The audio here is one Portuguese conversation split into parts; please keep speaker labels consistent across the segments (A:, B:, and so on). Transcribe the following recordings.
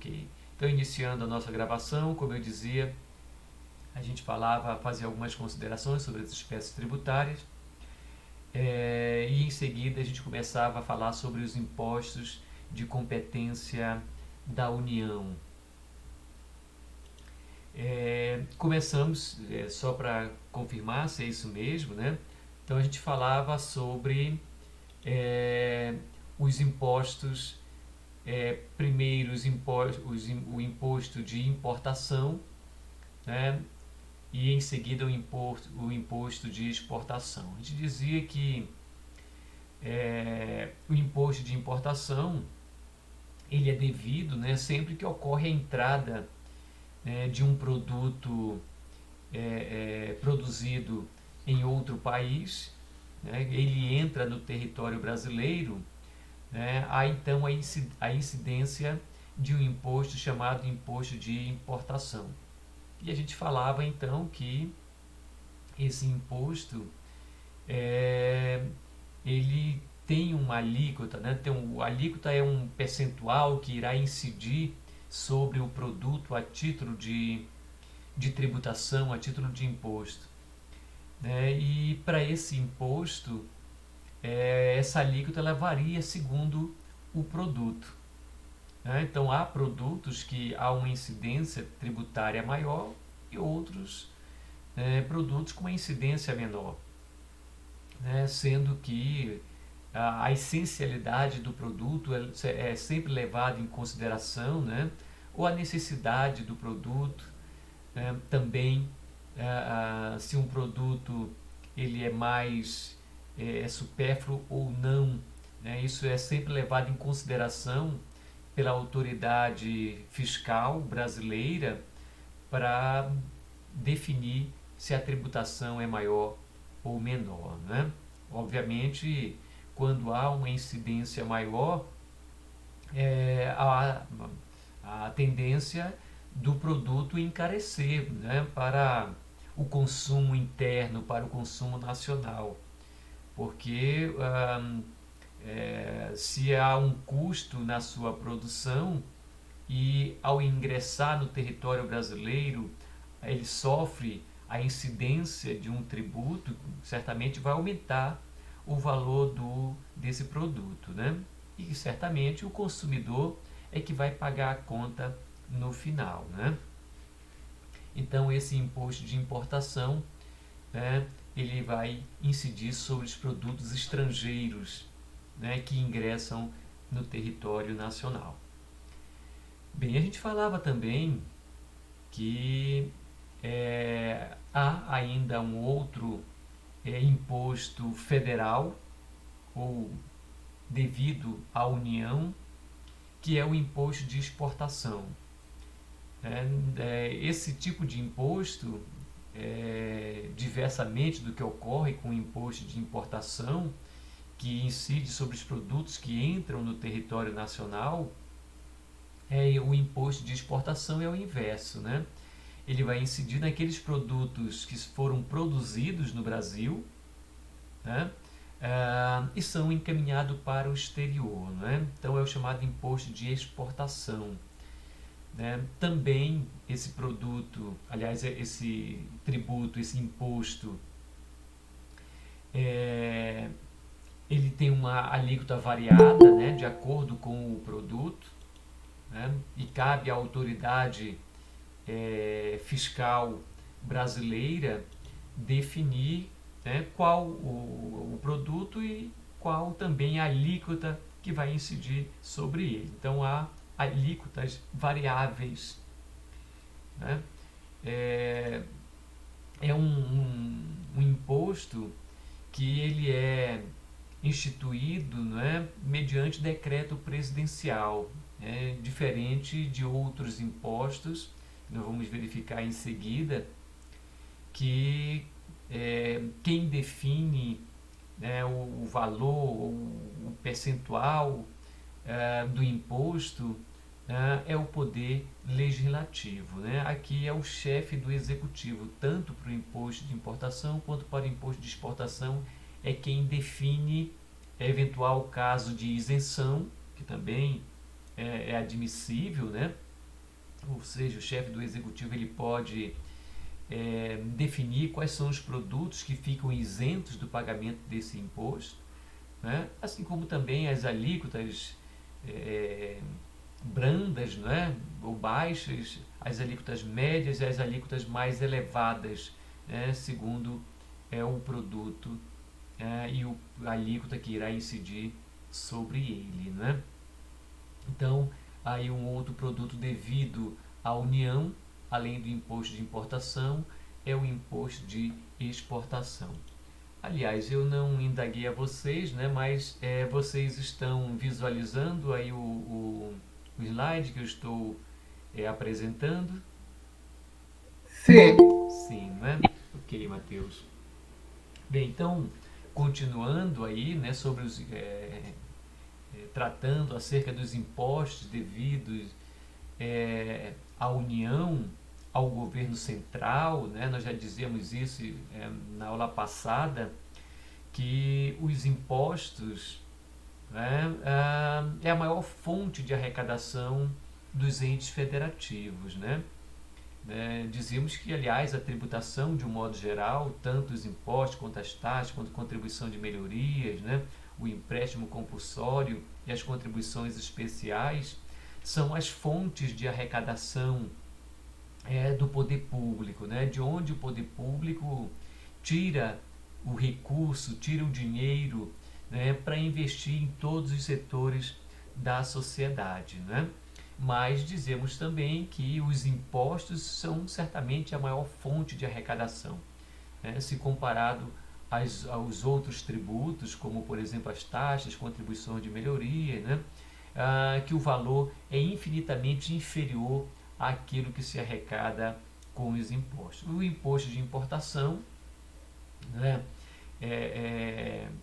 A: Ok. Então, iniciando a nossa gravação, como eu dizia, a gente fazia algumas considerações sobre as espécies tributárias, e em seguida a gente começava a falar sobre os impostos de competência da União. Começamos, só para confirmar se é isso mesmo, né? Então a gente falava sobre os impostos, primeiro o imposto de importação, né? E em seguida o imposto de exportação. A gente dizia que o imposto de importação ele é devido, né, sempre que ocorre a entrada, de um produto produzido em outro país, né, ele entra no território brasileiro, né, há então a incidência de um imposto chamado imposto de importação. E a gente falava então que esse imposto ele tem uma alíquota, né? A alíquota é um percentual que irá incidir sobre o produto a título de tributação, a título de imposto, né? E para esse imposto, essa alíquota ela varia segundo o produto, né? Então há produtos que há uma incidência tributária maior e outros produtos com uma incidência menor, né? Sendo que a essencialidade do produto é sempre levada em consideração, né? Ou a necessidade do produto, também, se um produto ele é mais supérfluo ou não, né? Isso é sempre levado em consideração pela autoridade fiscal brasileira para definir se a tributação é maior ou menor, né? Obviamente, quando há uma incidência maior, há a tendência do produto encarecer, né, para o consumo interno, para o consumo nacional. Porque se há um custo na sua produção e ao ingressar no território brasileiro ele sofre a incidência de um tributo, certamente vai aumentar o valor desse produto, né? E certamente o consumidor é que vai pagar a conta no final, né? Então esse imposto de importação, né, ele vai incidir sobre os produtos estrangeiros, né, que ingressam no território nacional. Bem, a gente falava também que há ainda um outro imposto federal ou devido à União, que é o imposto de exportação. Esse tipo de imposto, diversamente do que ocorre com o imposto de importação, que incide sobre os produtos que entram no território nacional, o imposto de exportação é o inverso, né? Ele vai incidir naqueles produtos que foram produzidos no Brasil, né? E são encaminhados para o exterior, né? Então é o chamado imposto de exportação, né? Também esse produto, aliás, esse tributo, esse imposto, ele tem uma alíquota variada, né, de acordo com o produto, né? E cabe à autoridade fiscal brasileira definir, né, qual o produto e qual também a alíquota que vai incidir sobre ele. Então há alíquotas variáveis, né? É um imposto que ele é instituído, né, mediante decreto presidencial, diferente de outros impostos, nós vamos verificar em seguida, que quem define, né, o valor, o percentual do imposto é o poder legislativo, né? Aqui é o chefe do executivo, tanto para o imposto de importação quanto para o imposto de exportação, é quem define eventual caso de isenção, que também é admissível, né? ou seja, o chefe do executivo ele pode definir quais são os produtos que ficam isentos do pagamento desse imposto, né? Assim como também as alíquotas é, brandas, né? Ou baixas, as alíquotas médias e as alíquotas mais elevadas, né? Segundo o produto a alíquota que irá incidir sobre ele, né? Então, aí um outro produto devido à União, além do imposto de importação, é o imposto de exportação. Aliás, eu não indaguei a vocês, né, mas vocês estão visualizando aí o slide que eu estou apresentando?
B: Sim.
A: Sim, né? Ok, Matheus. Bem, então, continuando aí, né, sobre tratando acerca dos impostos devidos à União, ao governo central, né? Nós já dizíamos isso na aula passada, que os impostos, né, é a maior fonte de arrecadação dos entes federativos, né? Dizíamos que, aliás, a tributação, de um modo geral, tanto os impostos quanto as taxas, quanto a contribuição de melhorias, né, o empréstimo compulsório e as contribuições especiais, são as fontes de arrecadação do poder público, né, de onde o poder público tira o recurso, tira o dinheiro, né, para investir em todos os setores da sociedade, né? Mas dizemos também que os impostos são certamente a maior fonte de arrecadação, né? Se comparado aos outros tributos, como por exemplo as taxas, contribuições de melhoria, né? Que o valor é infinitamente inferior àquilo que se arrecada com os impostos. O imposto de importação, né,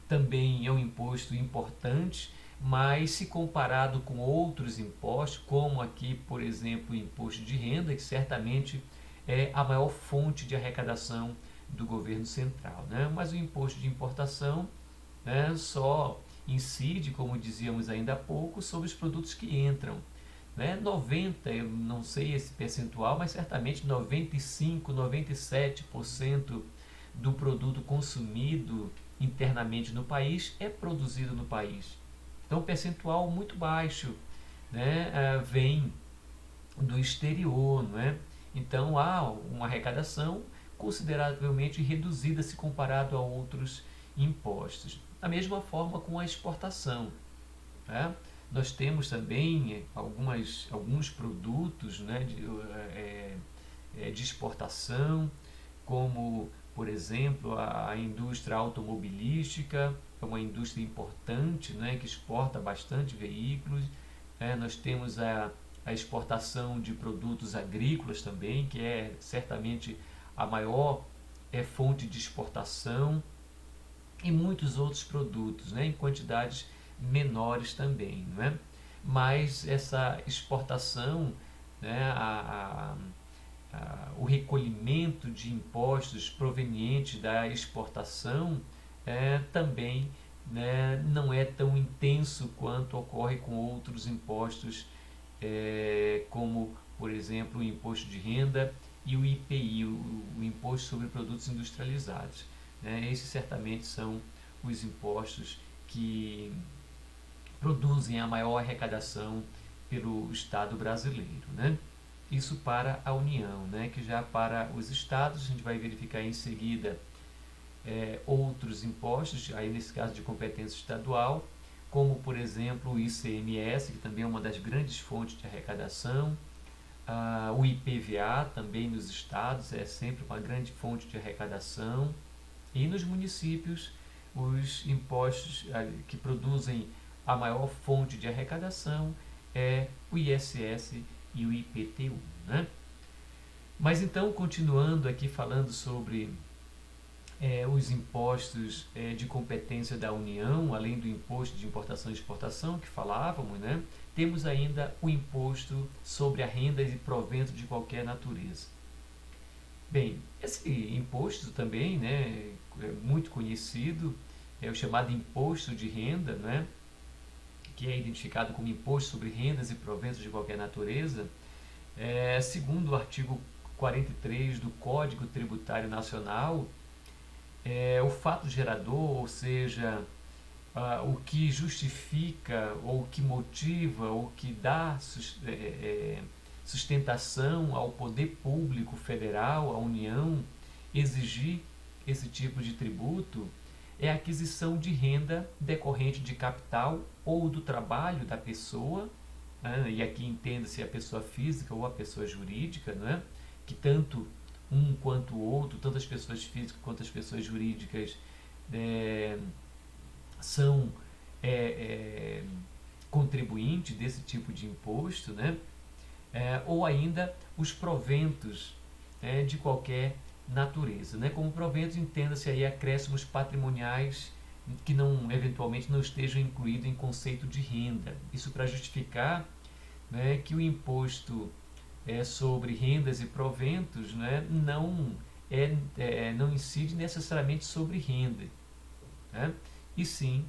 A: também é um imposto importante, mas se comparado com outros impostos, como aqui, por exemplo, o imposto de renda, que certamente é a maior fonte de arrecadação do governo central, né? Mas o imposto de importação, né, só incide, como dizíamos ainda há pouco, sobre os produtos que entram. Né? 90, eu não sei esse percentual, mas certamente 95, 97% do produto consumido internamente no país é produzido no país. Então, um percentual muito baixo, né, vem do exterior, não é? Então, há uma arrecadação consideravelmente reduzida se comparado a outros impostos. Da mesma forma com a exportação, né? Nós temos também alguns produtos, né, de exportação, como, por exemplo, a indústria automobilística, é uma indústria importante, né, que exporta bastante veículos. Nós temos a exportação de produtos agrícolas também, que é certamente a maior fonte de exportação, e muitos outros produtos, né, em quantidades menores também, não é? Mas essa exportação, né, o recolhimento de impostos provenientes da exportação também, né, não é tão intenso quanto ocorre com outros impostos, como, por exemplo, o imposto de renda e o IPI, o Imposto sobre Produtos Industrializados. Né? Esses certamente são os impostos que produzem a maior arrecadação pelo Estado brasileiro, né? Isso para a União, né? Que já para os estados, a gente vai verificar em seguida outros impostos, aí nesse caso de competência estadual, como por exemplo o ICMS, que também é uma das grandes fontes de arrecadação, o IPVA também nos estados é sempre uma grande fonte de arrecadação, e nos municípios os impostos que produzem a maior fonte de arrecadação é o ISS e o IPTU, né? Mas então, continuando aqui falando sobre os impostos de competência da União, além do imposto de importação e exportação que falávamos, né? Temos ainda o imposto sobre a renda e provento de qualquer natureza. Bem, esse imposto também, né, é muito conhecido, é o chamado imposto de renda, né, que é identificado como imposto sobre rendas e proventos de qualquer natureza. Segundo o artigo 43 do Código Tributário Nacional, o fato gerador, ou seja, o que justifica, ou o que motiva, ou que dá sustentação ao poder público federal, à União, exigir esse tipo de tributo, é a aquisição de renda decorrente de capital ou do trabalho da pessoa, né? E aqui entenda-se a pessoa física ou a pessoa jurídica, né? Que tanto um quanto o outro, tanto as pessoas físicas quanto as pessoas jurídicas, é, são é, é, contribuintes desse tipo de imposto, né? Ou ainda os proventos, de qualquer natureza, né? Como proventos, entenda-se aí acréscimos patrimoniais que não eventualmente não estejam incluídos em conceito de renda. Isso para justificar, né, que o imposto sobre rendas e proventos, né, não incide necessariamente sobre renda, né? E sim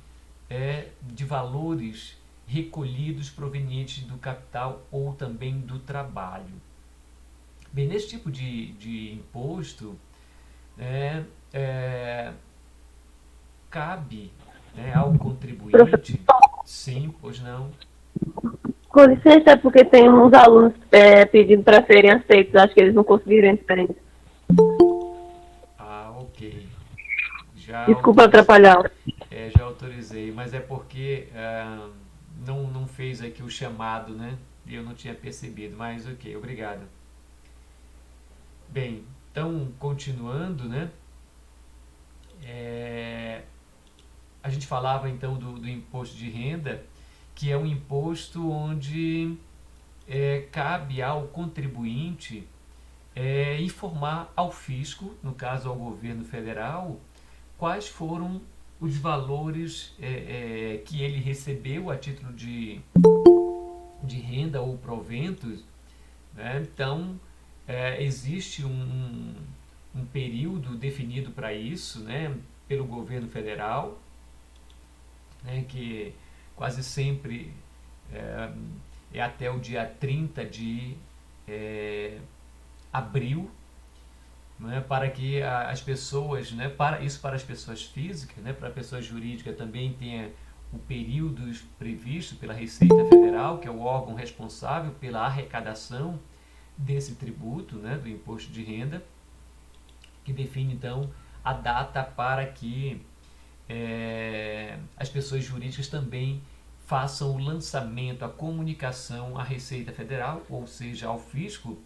A: de valores recolhidos provenientes do capital ou também do trabalho. Bem, nesse tipo de imposto, né, é, cabe, né, ao
B: Professor,
A: contribuinte, sim, pois não.
B: com licença, é porque tem uns alunos pedindo para serem aceitos. Acho que eles não conseguiram entrar ainda.
A: Ah, ok. Já
B: Desculpa
A: autorizei,
B: atrapalhar.
A: já autorizei, mas é porque não fez aqui o chamado, né? E eu não tinha percebido, mas ok, obrigado. Bem, então, continuando, né? É, a gente falava então do imposto de renda, que é um imposto onde cabe ao contribuinte informar ao fisco, no caso ao governo federal, quais foram os valores que ele recebeu a título de renda ou proventos, né? Então, existe um período definido para isso, né, pelo governo federal, né, que quase sempre é, é até o dia 30 de é, abril, né, para que as pessoas, né, para as pessoas físicas, né, para a pessoa jurídica também tenha o período previsto pela Receita Federal, que é o órgão responsável pela arrecadação desse tributo, né, do imposto de renda, que define então a data para que as pessoas jurídicas também façam o lançamento, a comunicação à Receita Federal, ou seja, ao fisco,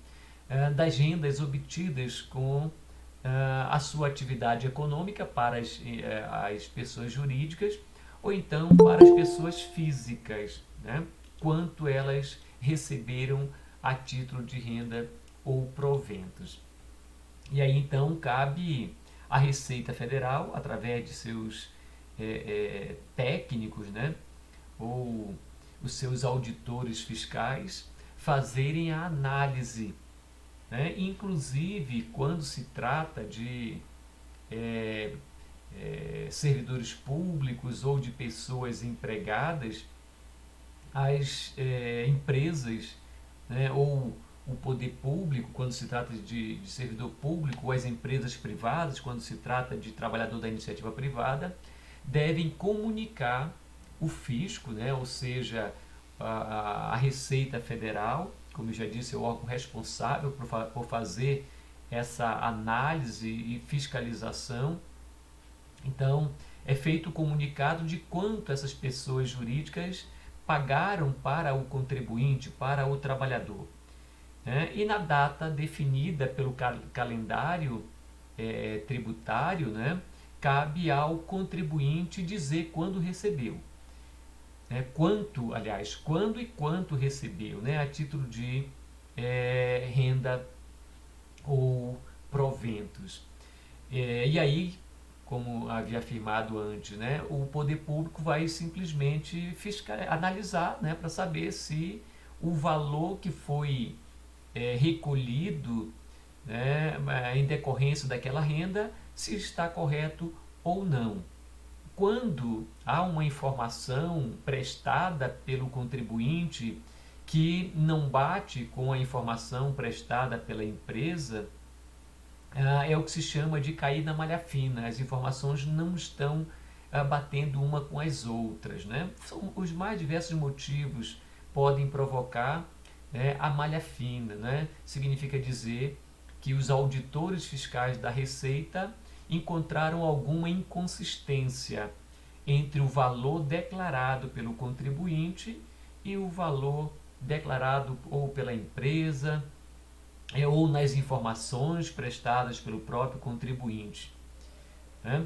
A: das rendas obtidas com a sua atividade econômica para as pessoas jurídicas ou então para as pessoas físicas, né? Quanto elas receberam a título de renda ou proventos. E aí então cabe à Receita Federal, através de seus técnicos, né, ou os seus auditores fiscais, fazerem a análise, né, inclusive quando se trata de é, servidores públicos ou de pessoas empregadas, as empresas, né, ou o poder público, quando se trata de servidor público, ou as empresas privadas, quando se trata de trabalhador da iniciativa privada, devem comunicar o fisco, né, ou seja, a Receita Federal, como eu já disse, é o órgão responsável por fazer essa análise e fiscalização. Então, é feito o comunicado de quanto essas pessoas jurídicas pagaram para o contribuinte, para o trabalhador, né? E na data definida pelo calendário tributário, né, cabe ao contribuinte dizer quando recebeu, né, quanto, aliás, quando e quanto recebeu, né, a título de renda ou proventos. E aí, como havia afirmado antes, né, o poder público vai simplesmente analisar, né, para saber se o valor que foi recolhido, né, em decorrência daquela renda, se está correto ou não. Quando há uma informação prestada pelo contribuinte que não bate com a informação prestada pela empresa, é o que se chama de cair na malha fina. As informações não estão batendo uma com as outras, né? Os mais diversos motivos podem provocar, né, a malha fina, né? Significa dizer que os auditores fiscais da Receita encontraram alguma inconsistência entre o valor declarado pelo contribuinte e o valor declarado ou pela empresa, ou nas informações prestadas pelo próprio contribuinte, né?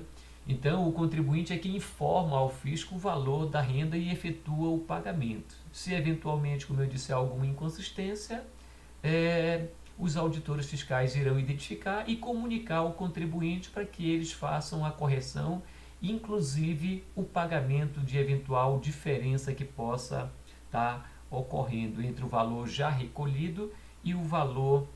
A: Então, o contribuinte é quem informa ao fisco o valor da renda e efetua o pagamento. Se eventualmente, como eu disse, há alguma inconsistência, os auditores fiscais irão identificar e comunicar ao contribuinte para que eles façam a correção, inclusive o pagamento de eventual diferença que possa estar ocorrendo entre o valor já recolhido e o valor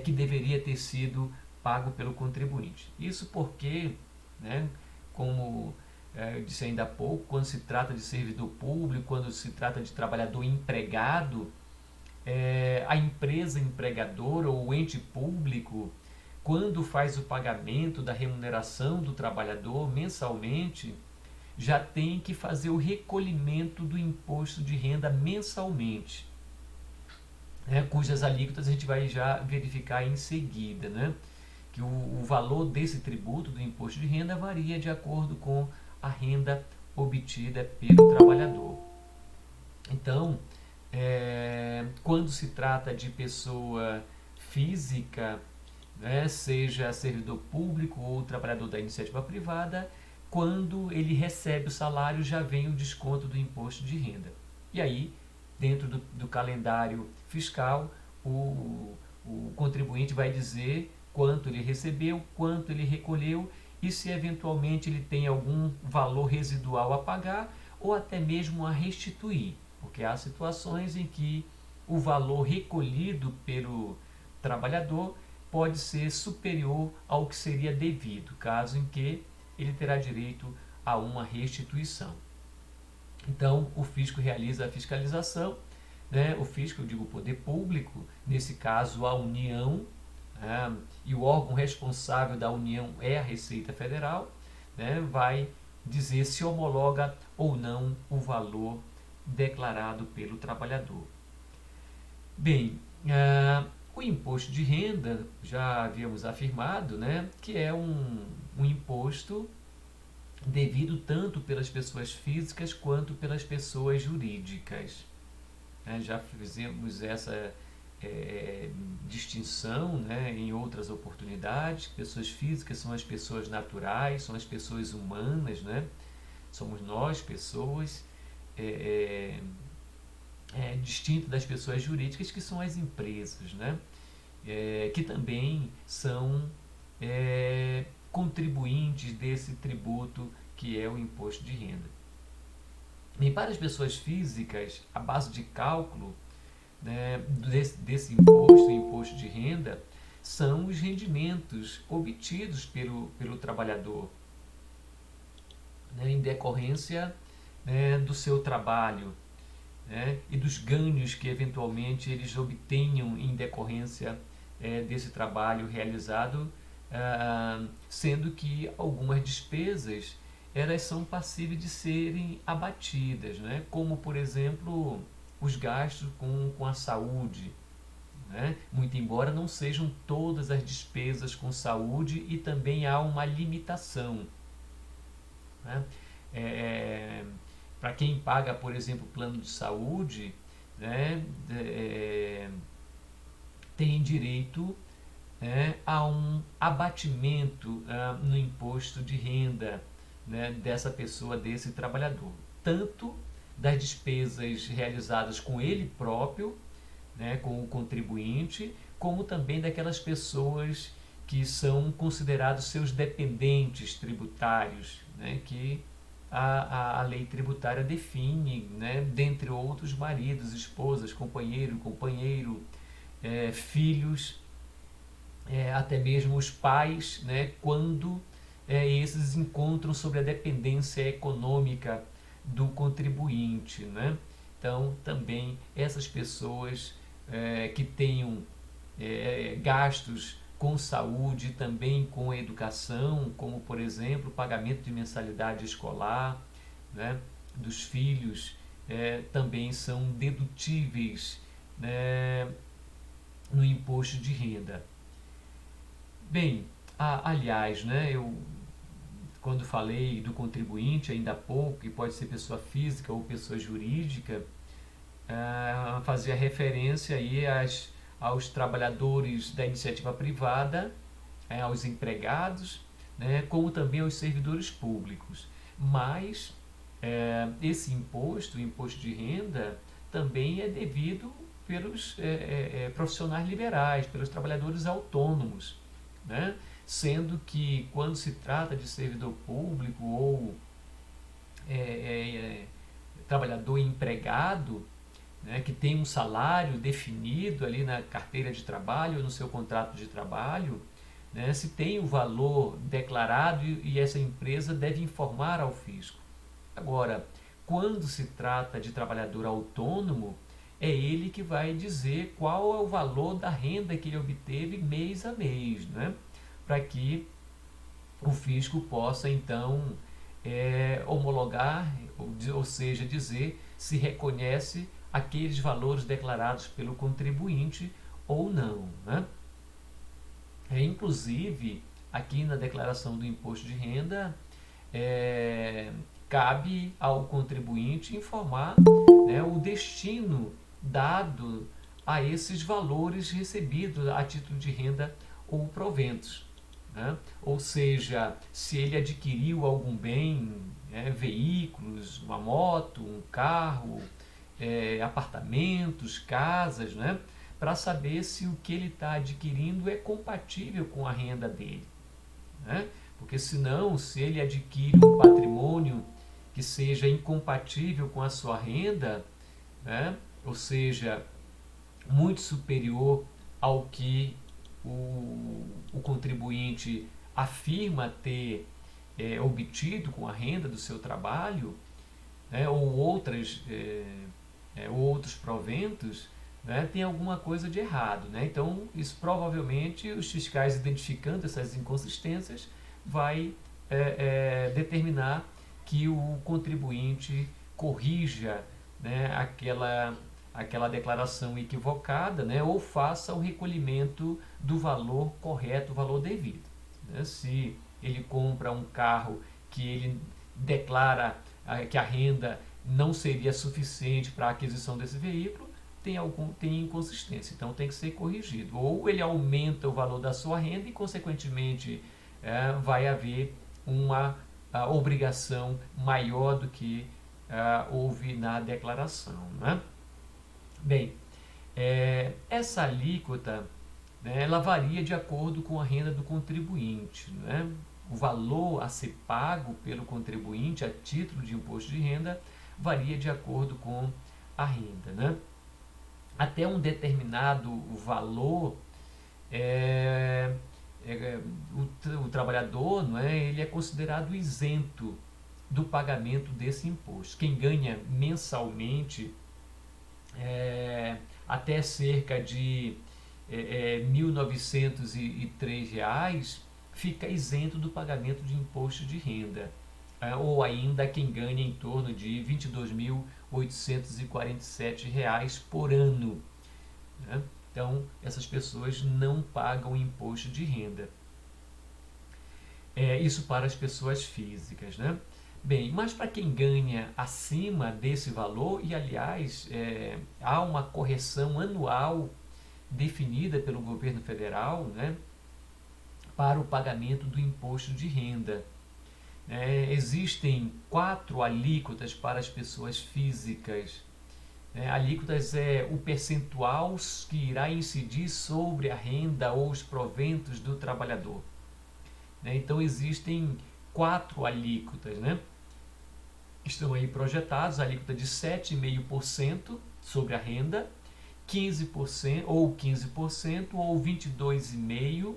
A: que deveria ter sido pago pelo contribuinte. Isso porque, né, como eu disse ainda há pouco, quando se trata de servidor público, quando se trata de trabalhador empregado, a empresa empregadora ou o ente público, quando faz o pagamento da remuneração do trabalhador mensalmente, já tem que fazer o recolhimento do imposto de renda mensalmente, né, cujas alíquotas a gente vai já verificar em seguida, né? Que o valor desse tributo do imposto de renda varia de acordo com a renda obtida pelo trabalhador. Então, quando se trata de pessoa física, né, seja servidor público ou trabalhador da iniciativa privada, quando ele recebe o salário já vem o desconto do imposto de renda. E aí, dentro do calendário fiscal, o contribuinte vai dizer quanto ele recebeu, quanto ele recolheu e se eventualmente ele tem algum valor residual a pagar ou até mesmo a restituir, porque há situações em que o valor recolhido pelo trabalhador pode ser superior ao que seria devido, caso em que ele terá direito a uma restituição. Então, o fisco realiza a fiscalização, né? O fisco, eu digo o poder público, nesse caso a União, né? E o órgão responsável da União é a Receita Federal, né? Vai dizer se homologa ou não o valor declarado pelo trabalhador. Bem, o imposto de renda, já havíamos afirmado, né, que é um imposto devido tanto pelas pessoas físicas quanto pelas pessoas jurídicas. Já fizemos essa distinção, né, em outras oportunidades. Pessoas físicas são as pessoas naturais, são as pessoas humanas, né? Somos nós, pessoas, distinto das pessoas jurídicas, que são as empresas, né? Que também são contribuintes desse tributo que é o imposto de renda. E para as pessoas físicas, a base de cálculo, né, desse imposto, o imposto de renda, são os rendimentos obtidos pelo trabalhador, né, em decorrência, né, do seu trabalho, né, e dos ganhos que eventualmente eles obtenham em decorrência desse trabalho realizado, sendo que algumas despesas elas são passíveis de serem abatidas, né, como por exemplo os gastos com a saúde, né, muito embora não sejam todas as despesas com saúde e também há uma limitação, né? Para quem paga, por exemplo, plano de saúde, né, tem direito, né, a um abatimento no imposto de renda, né, dessa pessoa, desse trabalhador. Tanto das despesas realizadas com ele próprio, né, com o contribuinte, como também daquelas pessoas que são considerados seus dependentes tributários, né, que a lei tributária define, né, dentre outros, maridos, esposas, companheiro, filhos, até mesmo os pais, né, quando esses encontram sobre a dependência econômica do contribuinte, né? Então, também essas pessoas que tenham gastos com saúde, também com educação, como, por exemplo, o pagamento de mensalidade escolar, né, dos filhos, também são dedutíveis, né, no imposto de renda. Bem, aliás, né, eu quando falei do contribuinte ainda há pouco, que pode ser pessoa física ou pessoa jurídica, fazia referência aí aos trabalhadores da iniciativa privada, aos empregados, né, como também aos servidores públicos. Mas esse imposto, o imposto de renda, também é devido pelos profissionais liberais, pelos trabalhadores autônomos, né? Sendo que quando se trata de servidor público ou trabalhador empregado, né, que tem um salário definido ali na carteira de trabalho ou no seu contrato de trabalho, né, se tem o valor declarado e essa empresa deve informar ao fisco. Agora, quando se trata de trabalhador autônomo, é ele que vai dizer qual é o valor da renda que ele obteve mês a mês, né, para que o fisco possa então homologar, ou seja, dizer se reconhece aqueles valores declarados pelo contribuinte ou não, né? Inclusive, aqui na declaração do imposto de renda, cabe ao contribuinte informar, né, o destino dado a esses valores recebidos a título de renda ou proventos, né? Ou seja, se ele adquiriu algum bem, veículos, uma moto, um carro, apartamentos, casas, né? Para saber se o que ele está adquirindo é compatível com a renda dele, né? Porque senão, se ele adquire um patrimônio que seja incompatível com a sua renda, né? Ou seja, muito superior ao que o contribuinte afirma ter obtido com a renda do seu trabalho, né, ou outros proventos, né, tem alguma coisa de errado, né? Então, isso provavelmente os fiscais, identificando essas inconsistências, vai determinar que o contribuinte corrija, né, aquela declaração equivocada, né, ou faça o recolhimento do valor correto, o valor devido, né? Se ele compra um carro que ele declara que a renda não seria suficiente para a aquisição desse veículo, tem inconsistência, então tem que ser corrigido. Ou ele aumenta o valor da sua renda e, consequentemente, vai haver uma obrigação maior do que houve na declaração, né? Bem, essa alíquota, né, ela varia de acordo com a renda do contribuinte, né? O valor a ser pago pelo contribuinte a título de imposto de renda varia de acordo com a renda, né? Até um determinado valor, o trabalhador, não é, ele é considerado isento do pagamento desse imposto. Quem ganha mensalmente até cerca de R$ 1.903 fica isento do pagamento de imposto de renda, ou ainda quem ganha em torno de R$ 22.847 por ano, né? Então, essas pessoas não pagam imposto de renda. Isso para as pessoas físicas, né? Bem, mas para quem ganha acima desse valor, e aliás, há uma correção anual definida pelo governo federal, né, para o pagamento do imposto de renda. Existem 4 alíquotas para as pessoas físicas. Alíquotas é o percentual que irá incidir sobre a renda ou os proventos do trabalhador. Então existem 4 alíquotas, né? Estão aí projetados: a alíquota de 7,5% sobre a renda, 15% ou 22,5%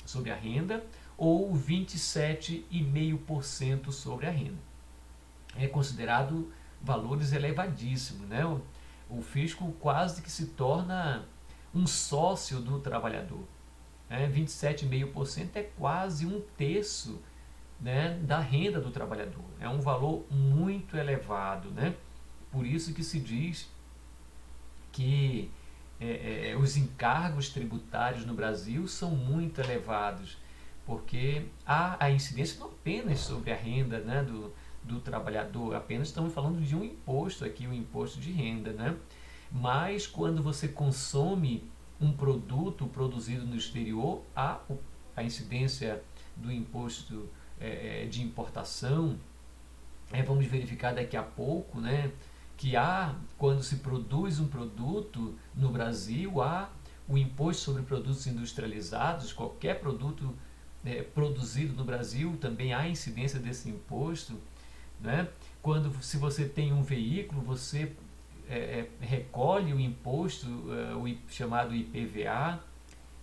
A: sobre a renda, ou 27,5% sobre a renda. É considerado valores elevadíssimos, né? O fisco quase que se torna um sócio do trabalhador. 27,5% é quase um terço, né, da renda do trabalhador. É um valor muito elevado, né? Por isso que se diz que os encargos tributários no Brasil são muito elevados, porque há a incidência não apenas sobre a renda, né, do trabalhador, apenas estamos falando de um imposto aqui, o imposto de renda, né? Mas quando você consome um produto produzido no exterior, há a incidência do imposto de importação. Vamos verificar daqui a pouco, né, que quando se produz um produto no Brasil, há o imposto sobre produtos industrializados. Qualquer produto produzido no Brasil também há incidência desse imposto, né? Se você tem um veículo, você recolhe o imposto, chamado IPVA.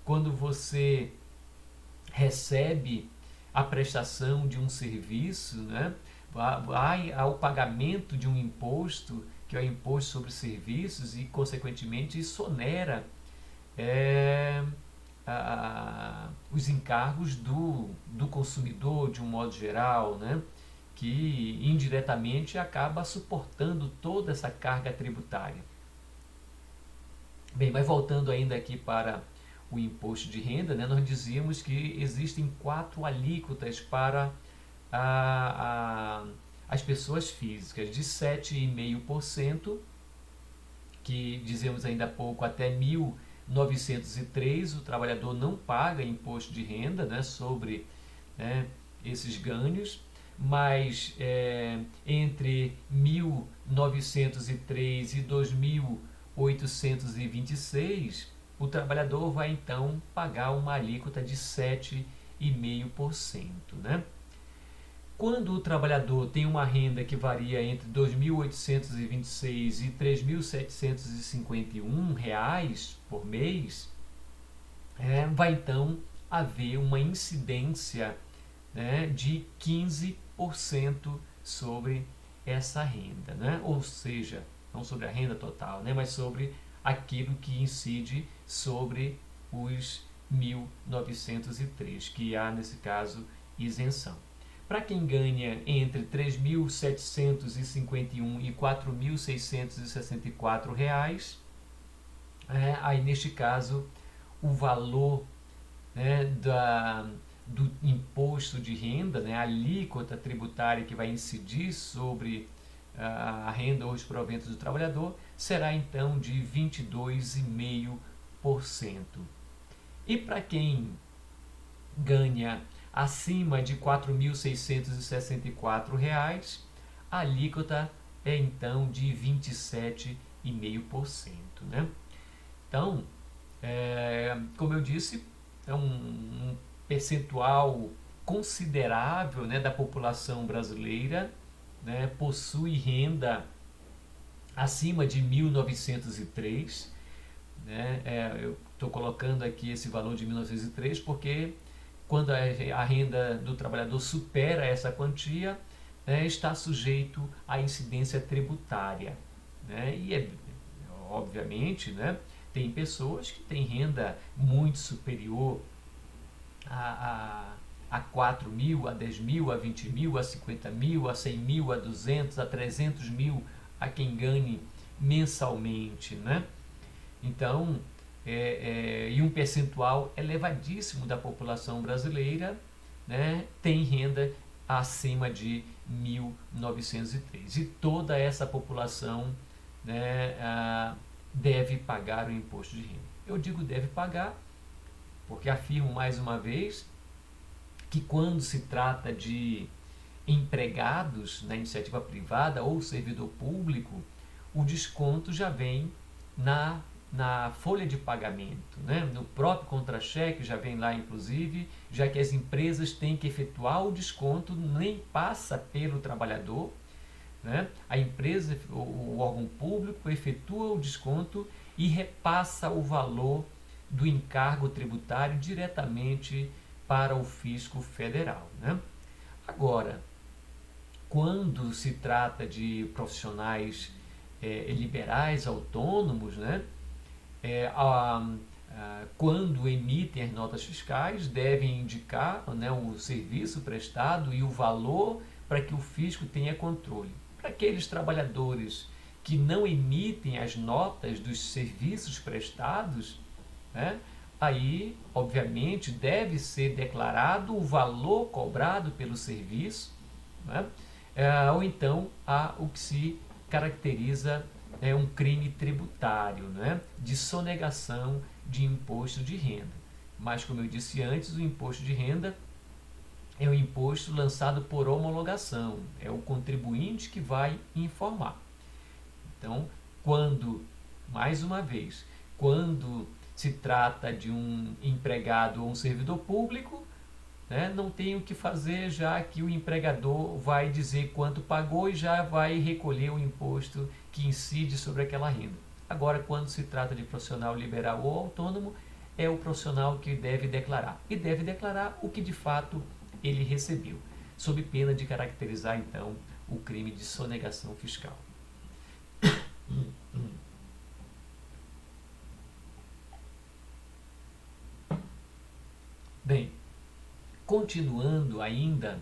A: Quando você recebe a prestação de um serviço, né, há o pagamento de um imposto, que é o imposto sobre serviços, e, consequentemente, isso onera os encargos do consumidor, de um modo geral, né, que indiretamente acaba suportando toda essa carga tributária. Bem, mas voltando ainda aqui para o imposto de renda, né, nós dizíamos que existem 4 alíquotas para as pessoas físicas, de 7,5%, que dizemos ainda há pouco, até 1.903 o trabalhador não paga imposto de renda, né, sobre, né, esses ganhos, mas entre 1.903 e 2.826 o trabalhador vai então pagar uma alíquota de 7,5%, né? Quando o trabalhador tem uma renda que varia entre R$ 2.826 e R$ 3.751 por mês, vai então haver uma incidência, né, de 15% sobre essa renda, né? Ou seja, não sobre a renda total, né, mas sobre aquilo que incide sobre os 1.903, que há, nesse caso, isenção. Para quem ganha entre R$ 3.751 e R$ 4.664, aí, neste caso, o valor, né, do imposto de renda, né, a alíquota tributária que vai incidir sobre a renda ou os proventos do trabalhador, será então de 22,5%. E para quem ganha acima de R$ 4.664, a alíquota é então de 27,5%, né? Então, como eu disse, é um percentual considerável, né, da população brasileira, né, possui renda acima de 1.903, né? Eu estou colocando aqui esse valor de 1903 porque quando a renda do trabalhador supera essa quantia, né, está sujeito à incidência tributária, né? E obviamente, né, tem pessoas que têm renda muito superior a 4 mil, a 10 mil, a 20 mil, a 50 mil, a 100 mil, a 200, a 300 mil, a quem ganhe mensalmente, né? Então, e um percentual elevadíssimo da população brasileira, né, tem renda acima de 1.903. E toda essa população, né, deve pagar o imposto de renda. Eu digo deve pagar porque afirmo mais uma vez que quando se trata de empregados na iniciativa privada ou servidor público, o desconto já vem na folha de pagamento, né? No próprio contra-cheque já vem lá, inclusive, já que as empresas têm que efetuar o desconto, nem passa pelo trabalhador, né? A empresa, o órgão público, efetua o desconto e repassa o valor do encargo tributário diretamente para o fisco federal, né? Agora, quando se trata de profissionais liberais, autônomos, né, quando emitem as notas fiscais, devem indicar, né, o serviço prestado e o valor para que o fisco tenha controle. Para aqueles trabalhadores que não emitem as notas dos serviços prestados, né, aí, obviamente, deve ser declarado o valor cobrado pelo serviço, né, ou então o que se caracteriza um crime tributário, né, de sonegação de imposto de renda. Mas, como eu disse antes, o imposto de renda é um imposto lançado por homologação, é o contribuinte que vai informar. Então, mais uma vez, quando se trata de um empregado ou um servidor público, né, não tem o que fazer, já que o empregador vai dizer quanto pagou e já vai recolher o imposto que incide sobre aquela renda. Agora, quando se trata de profissional liberal ou autônomo, é o profissional que deve declarar. E deve declarar o que de fato ele recebeu, sob pena de caracterizar, então, o crime de sonegação fiscal. Bem, continuando ainda,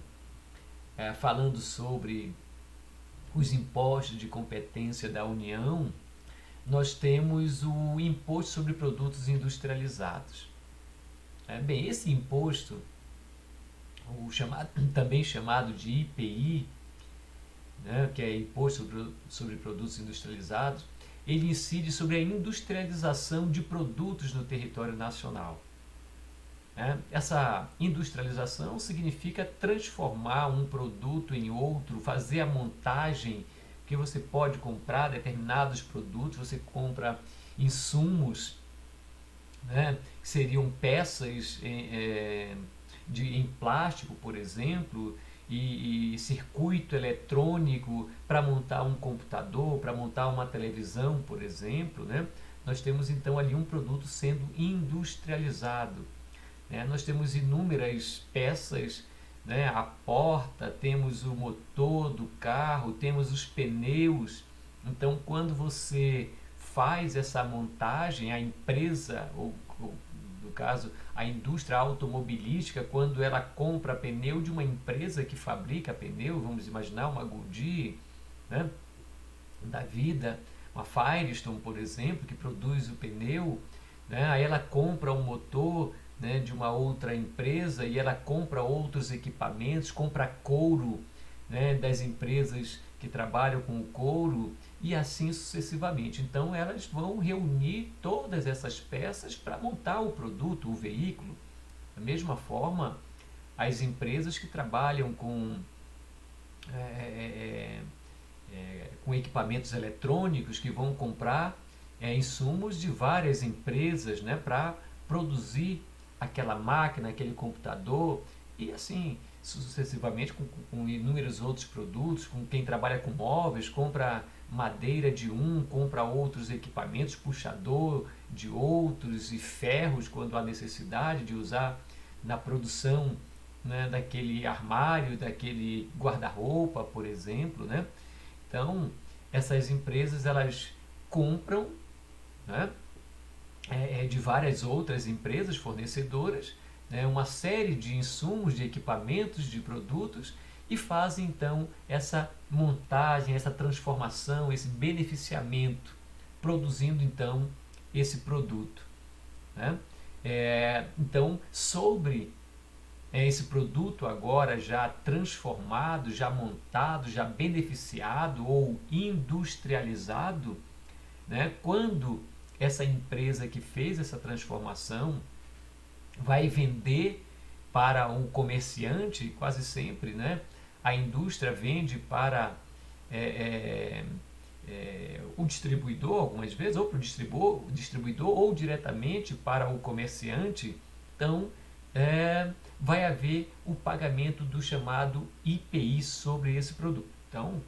A: falando sobre os impostos de competência da União, nós temos o Imposto sobre Produtos Industrializados. Bem, esse imposto, também chamado de IPI, né, que é Imposto sobre Produtos Industrializados, ele incide sobre a industrialização de produtos no território nacional. Essa industrialização significa transformar um produto em outro, fazer a montagem, que você pode comprar determinados produtos, você compra insumos, né, que seriam peças em plástico, por exemplo, e circuito eletrônico para montar um computador, para montar uma televisão, por exemplo, né? Nós temos então ali um produto sendo industrializado. Nós temos inúmeras peças, né? A porta, temos o motor do carro, temos os pneus. Então, quando você faz essa montagem, a empresa, ou no caso, a indústria automobilística, quando ela compra pneu de uma empresa que fabrica pneu, vamos imaginar uma Goodyear, né, da vida, uma Firestone, por exemplo, que produz o pneu, né, aí ela compra um motor, né, de uma outra empresa e ela compra outros equipamentos, compra couro, né, das empresas que trabalham com o couro e assim sucessivamente. Então elas vão reunir todas essas peças para montar o produto, o veículo. Da mesma forma, as empresas que trabalham com equipamentos eletrônicos, que vão comprar insumos de várias empresas, né, para produzir aquela máquina, aquele computador e assim sucessivamente com inúmeros outros produtos. Com quem trabalha com móveis, compra madeira de compra outros equipamentos, puxador de outros e ferros quando há necessidade de usar na produção, né, daquele armário, daquele guarda-roupa, por exemplo, né? Então, essas empresas elas compram, né, de várias outras empresas fornecedoras, né, uma série de insumos, de equipamentos, de produtos e fazem então essa montagem, essa transformação, esse beneficiamento, produzindo então esse produto, né? Então, sobre esse produto agora já transformado, já montado, já beneficiado ou industrializado, né, quando essa empresa que fez essa transformação vai vender para um comerciante, quase sempre, né, a indústria vende para o distribuidor, algumas vezes, ou para o distribuidor ou diretamente para o comerciante. Então, vai haver o pagamento do chamado IPI sobre esse produto. Então,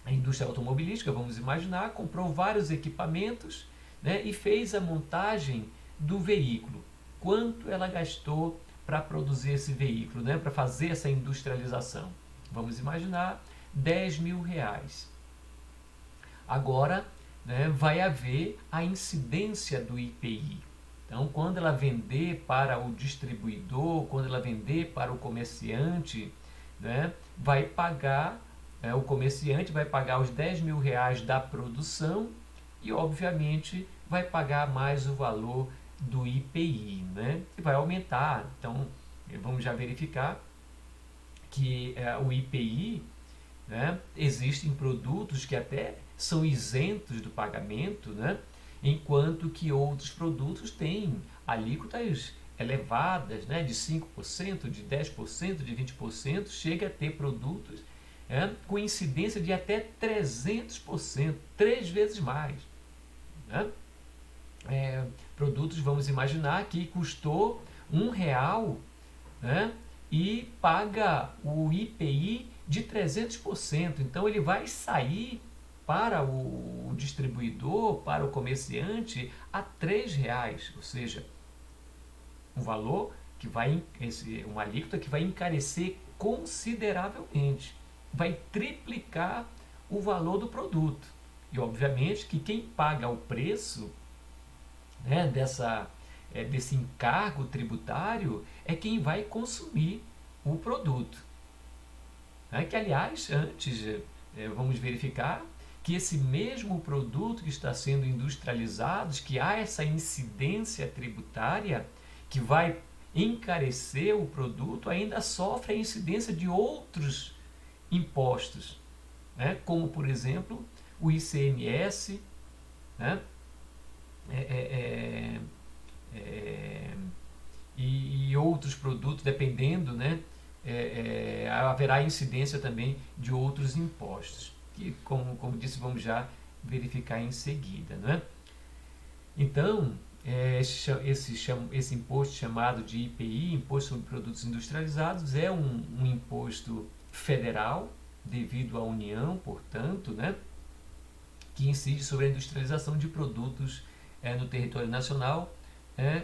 A: a indústria automobilística, vamos imaginar, comprou vários equipamentos, né, e fez a montagem do veículo. Quanto ela gastou para produzir esse veículo, né, para fazer essa industrialização? Vamos imaginar R$ 10.000. Agora, né, vai haver a incidência do IPI. Então, quando ela vender para o distribuidor, quando ela vender para o comerciante, né, vai pagar, o comerciante vai pagar os R$ 10.000 da produção e, obviamente, vai pagar mais o valor do IPI, né, e vai aumentar. Então, vamos já verificar que o IPI, né, existem produtos que até são isentos do pagamento, né, enquanto que outros produtos têm alíquotas elevadas, né, de 5%, de 10%, de 20%, chega a ter produtos com incidência de até 300%, 3 vezes mais. Né? Produtos, vamos imaginar, que custou R$ 1, né, e paga o IPI de 300%. Então ele vai sair para o distribuidor, para o comerciante, a R$ 3, ou seja, um valor que vai, uma alíquota que vai encarecer consideravelmente, vai triplicar o valor do produto. E obviamente que quem paga o preço, né, desse encargo tributário é quem vai consumir o produto. Que, aliás, antes, vamos verificar que esse mesmo produto que está sendo industrializado, que há essa incidência tributária que vai encarecer o produto, ainda sofre a incidência de outros impostos, né? Como, por exemplo, o ICMS, né? E outros produtos, dependendo, né? Haverá incidência também de outros impostos, que, como disse, vamos já verificar em seguida. Né? Então, esse imposto chamado de IPI, Imposto sobre Produtos Industrializados, é um imposto federal, devido à União, portanto, né? Que incide sobre a industrialização de produtos no território nacional,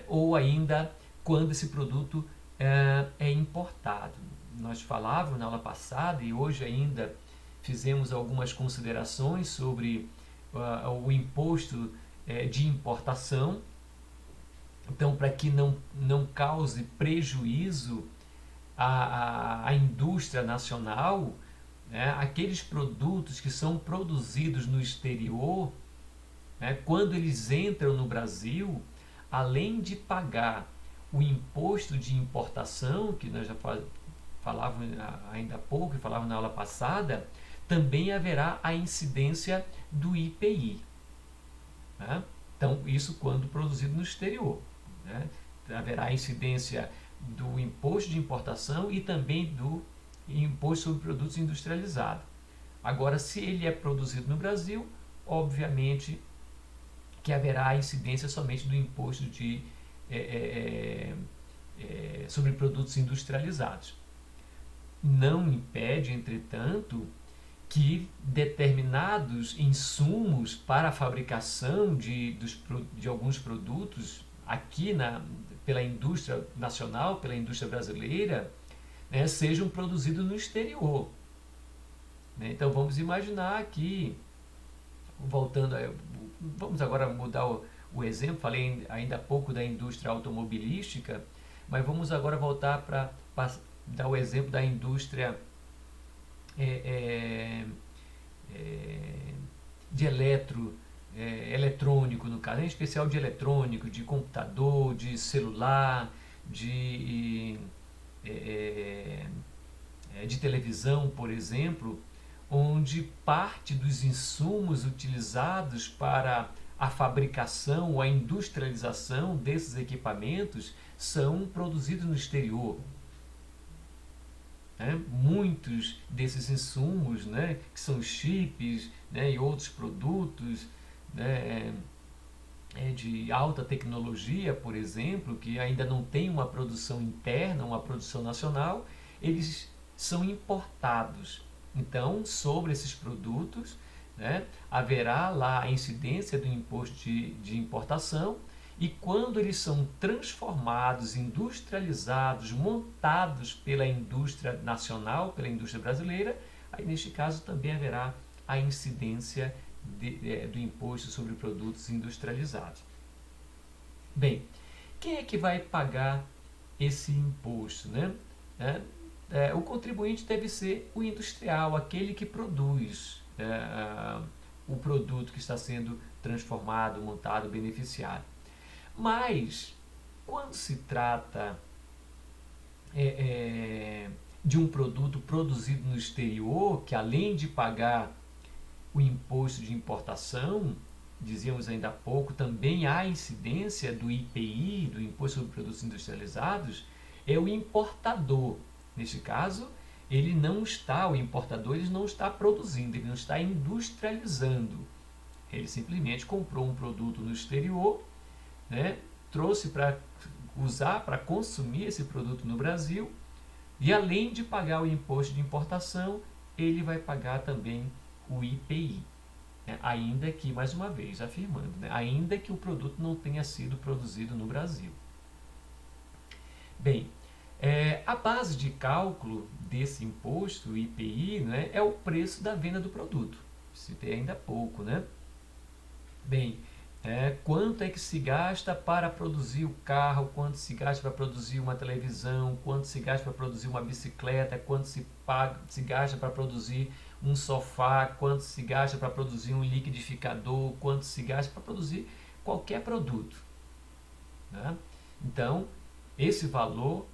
A: ou ainda quando esse produto é importado. Nós falávamos na aula passada e hoje ainda fizemos algumas considerações sobre o imposto de importação. Então, para que não cause prejuízo à indústria nacional, né, aqueles produtos que são produzidos no exterior, né, quando eles entram no Brasil, além de pagar o imposto de importação, que nós já falávamos ainda há pouco, falávamos na aula passada, também haverá a incidência do IPI. Né? Então, isso quando produzido no exterior. Né? Haverá a incidência do imposto de importação e também do imposto sobre produtos industrializados. Agora, se ele é produzido no Brasil, obviamente que haverá a incidência somente do imposto sobre produtos industrializados. Não impede, entretanto, que determinados insumos para a fabricação de alguns produtos aqui pela indústria nacional, pela indústria brasileira, né, sejam produzidos no exterior. Né? Então vamos imaginar que, vamos agora mudar o exemplo, falei ainda há pouco da indústria automobilística, mas vamos agora voltar para dar o exemplo da indústria de eletrônico, no caso, em especial de eletrônico, de computador, de celular, de televisão, por exemplo, onde parte dos insumos utilizados para a fabricação ou a industrialização desses equipamentos são produzidos no exterior. Muitos desses insumos, né, que são chips, né, e outros produtos, né, de alta tecnologia, por exemplo, que ainda não tem uma produção interna, uma produção nacional, eles são importados. Então, sobre esses produtos, né, haverá lá a incidência do imposto de importação E quando eles são transformados, industrializados, montados pela indústria nacional, pela indústria brasileira, aí neste caso também haverá a incidência do imposto sobre produtos industrializados. Bem, quem é que vai pagar esse imposto, né? O contribuinte deve ser o industrial, aquele que produz o produto que está sendo transformado, montado, beneficiado. Mas, quando se trata de um produto produzido no exterior, que além de pagar o imposto de importação, dizíamos ainda há pouco, também há incidência do IPI, do Imposto sobre Produtos Industrializados, é o importador. Neste caso, o importador ele não está produzindo, ele não está industrializando. Ele simplesmente comprou um produto no exterior, né, trouxe para usar, para consumir esse produto no Brasil, e além de pagar o imposto de importação, ele vai pagar também o IPI. Ainda que, mais uma vez, afirmando, ainda que o produto não tenha sido produzido no Brasil. Bem, a base de cálculo desse imposto, o IPI, é o preço da venda do produto. Citei ainda há pouco, né? Bem, quanto é que se gasta para produzir o carro, quanto se gasta para produzir uma televisão, quanto se gasta para produzir uma bicicleta, quanto se gasta para produzir um sofá, quanto se gasta para produzir um liquidificador, quanto se gasta para produzir qualquer produto. Né? Então, esse valor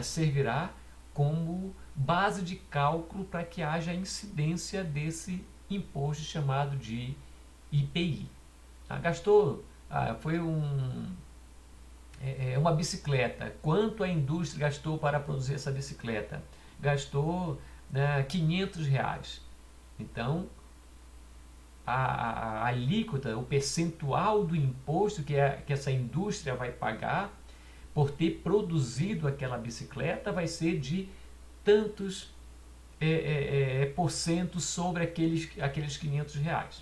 A: servirá como base de cálculo para que haja incidência desse imposto chamado de IPI. Gastou, foi uma bicicleta. Quanto a indústria gastou para produzir essa bicicleta? Gastou R$500. Então, a alíquota, o percentual do imposto que essa indústria vai pagar por ter produzido aquela bicicleta vai ser de tantos por cento sobre aqueles R$500.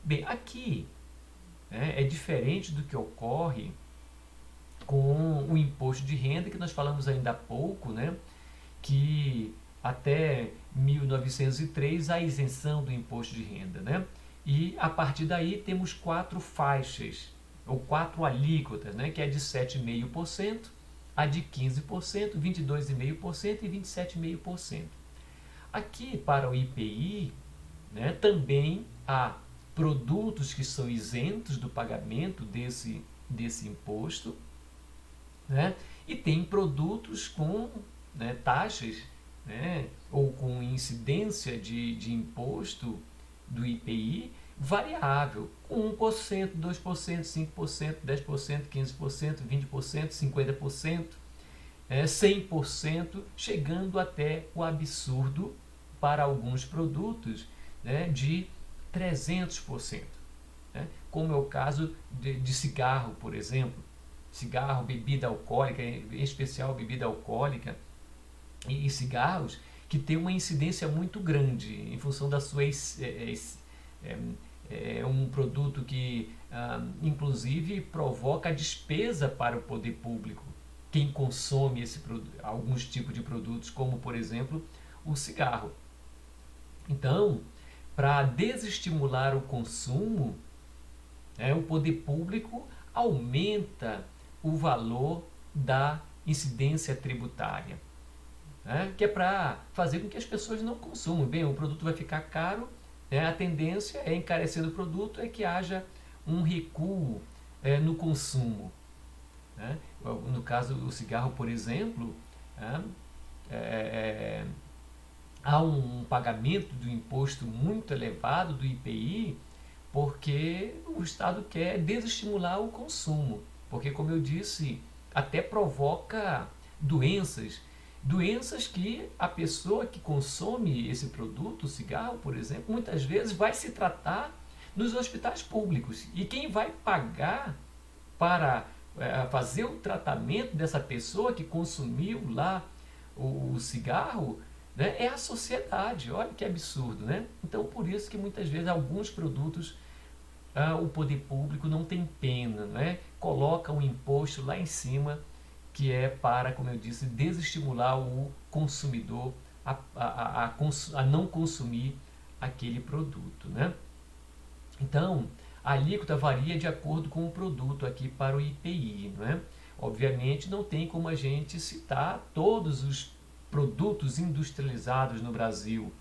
A: Bem, aqui é diferente do que ocorre com o imposto de renda, que nós falamos ainda há pouco, que até 1903 há isenção do imposto de renda. E a partir daí temos 4 faixas, ou 4 alíquotas, que é de 7,5%, a de 15%, 22,5% e 27,5%. Aqui, para o IPI, também há produtos que são isentos do pagamento desse imposto, e tem produtos com taxas ou com incidência de imposto do IPI variável, com 1%, 2%, 5%, 10%, 15%, 20%, 50%, 100%, chegando até o absurdo para alguns produtos de 300%, como é o caso de cigarro, por exemplo. Cigarro, bebida alcoólica, em especial bebida alcoólica e cigarros, que tem uma incidência muito grande em função da sua um produto que inclusive provoca despesa para o poder público, quem consome alguns tipos de produtos, como por exemplo o cigarro. Então, para desestimular o consumo, o poder público aumenta o valor da incidência tributária, que é para fazer com que as pessoas não consumam. Bem, o produto vai ficar caro, a tendência é, encarecendo o produto, é que haja um recuo no consumo. No caso do cigarro, por exemplo, há um pagamento do imposto muito elevado do IPI, porque o Estado quer desestimular o consumo, porque, como eu disse, até provoca doenças que a pessoa que consome esse produto, o cigarro, por exemplo, muitas vezes vai se tratar nos hospitais públicos, e quem vai pagar para fazer o tratamento dessa pessoa que consumiu lá o cigarro, é a sociedade. Olha que absurdo, Então, por isso que muitas vezes alguns produtos o poder público não tem pena, né? Coloca um imposto lá em cima que é para, como eu disse, desestimular o consumidor a não consumir aquele produto, né? Então, a alíquota varia de acordo com o produto aqui para o IPI, não é? Obviamente, não tem como a gente citar todos os produtos industrializados no Brasil,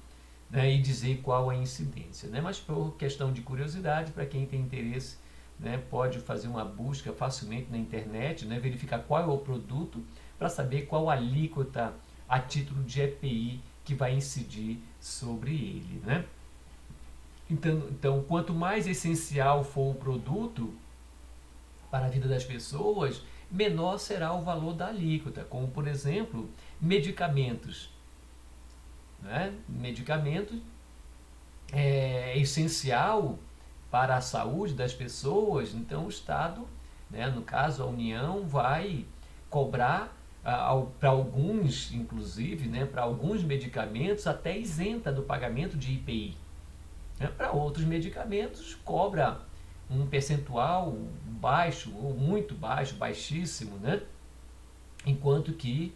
A: né, e dizer qual a incidência, né? Mas por questão de curiosidade, para quem tem interesse, né, pode fazer uma busca facilmente na internet, né, verificar qual é o produto para saber qual a alíquota a título de EPI que vai incidir sobre ele, né? Então, quanto mais essencial for o produto para a vida das pessoas, menor será o valor da alíquota, como por exemplo, medicamentos, né? Medicamentos é essencial para a saúde das pessoas, então o Estado, né, no caso a União, vai cobrar para alguns, inclusive, né, para alguns medicamentos, até isenta do pagamento de IPI. Né? Para outros medicamentos, cobra um percentual baixo ou muito baixo, baixíssimo, né? Enquanto que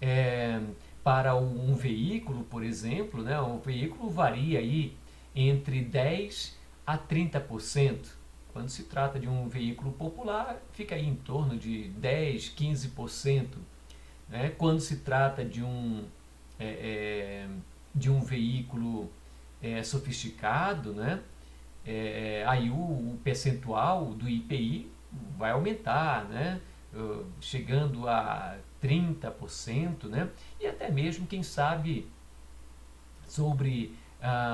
A: é, para um veículo, por exemplo, né, o veículo varia aí entre 10 a 30%. Quando se trata de um veículo popular, fica aí em torno de 10, 15%. Né? Quando se trata de um veículo sofisticado, né? Aí o percentual do IPI vai aumentar, né? Chegando a 30%, né? E até mesmo, quem sabe, sobre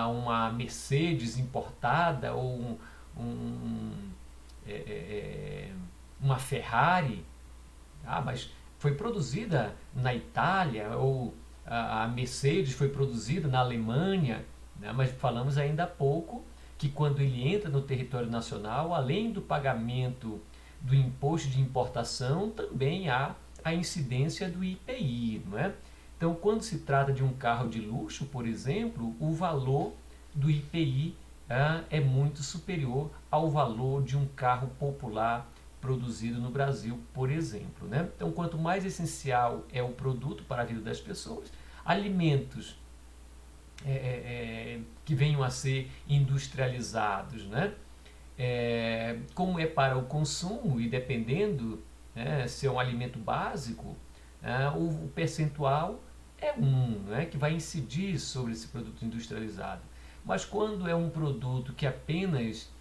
A: uma Mercedes importada ou é, é, é, uma Ferrari, mas foi produzida na Itália, ou a Mercedes foi produzida na Alemanha, né? Mas falamos ainda há pouco que quando ele entra no território nacional, além do pagamento do imposto de importação, também há a incidência do IPI, não é? Então, quando se trata de um carro de luxo, por exemplo, o valor do IPI é muito superior ao valor de um carro popular produzido no Brasil, por exemplo, né? Então, quanto mais essencial é o produto para a vida das pessoas, alimentos que venham a ser industrializados, né? Como é para o consumo e dependendo, né, se é um alimento básico, o percentual é né, que vai incidir sobre esse produto industrializado. Mas quando é um produto que apenas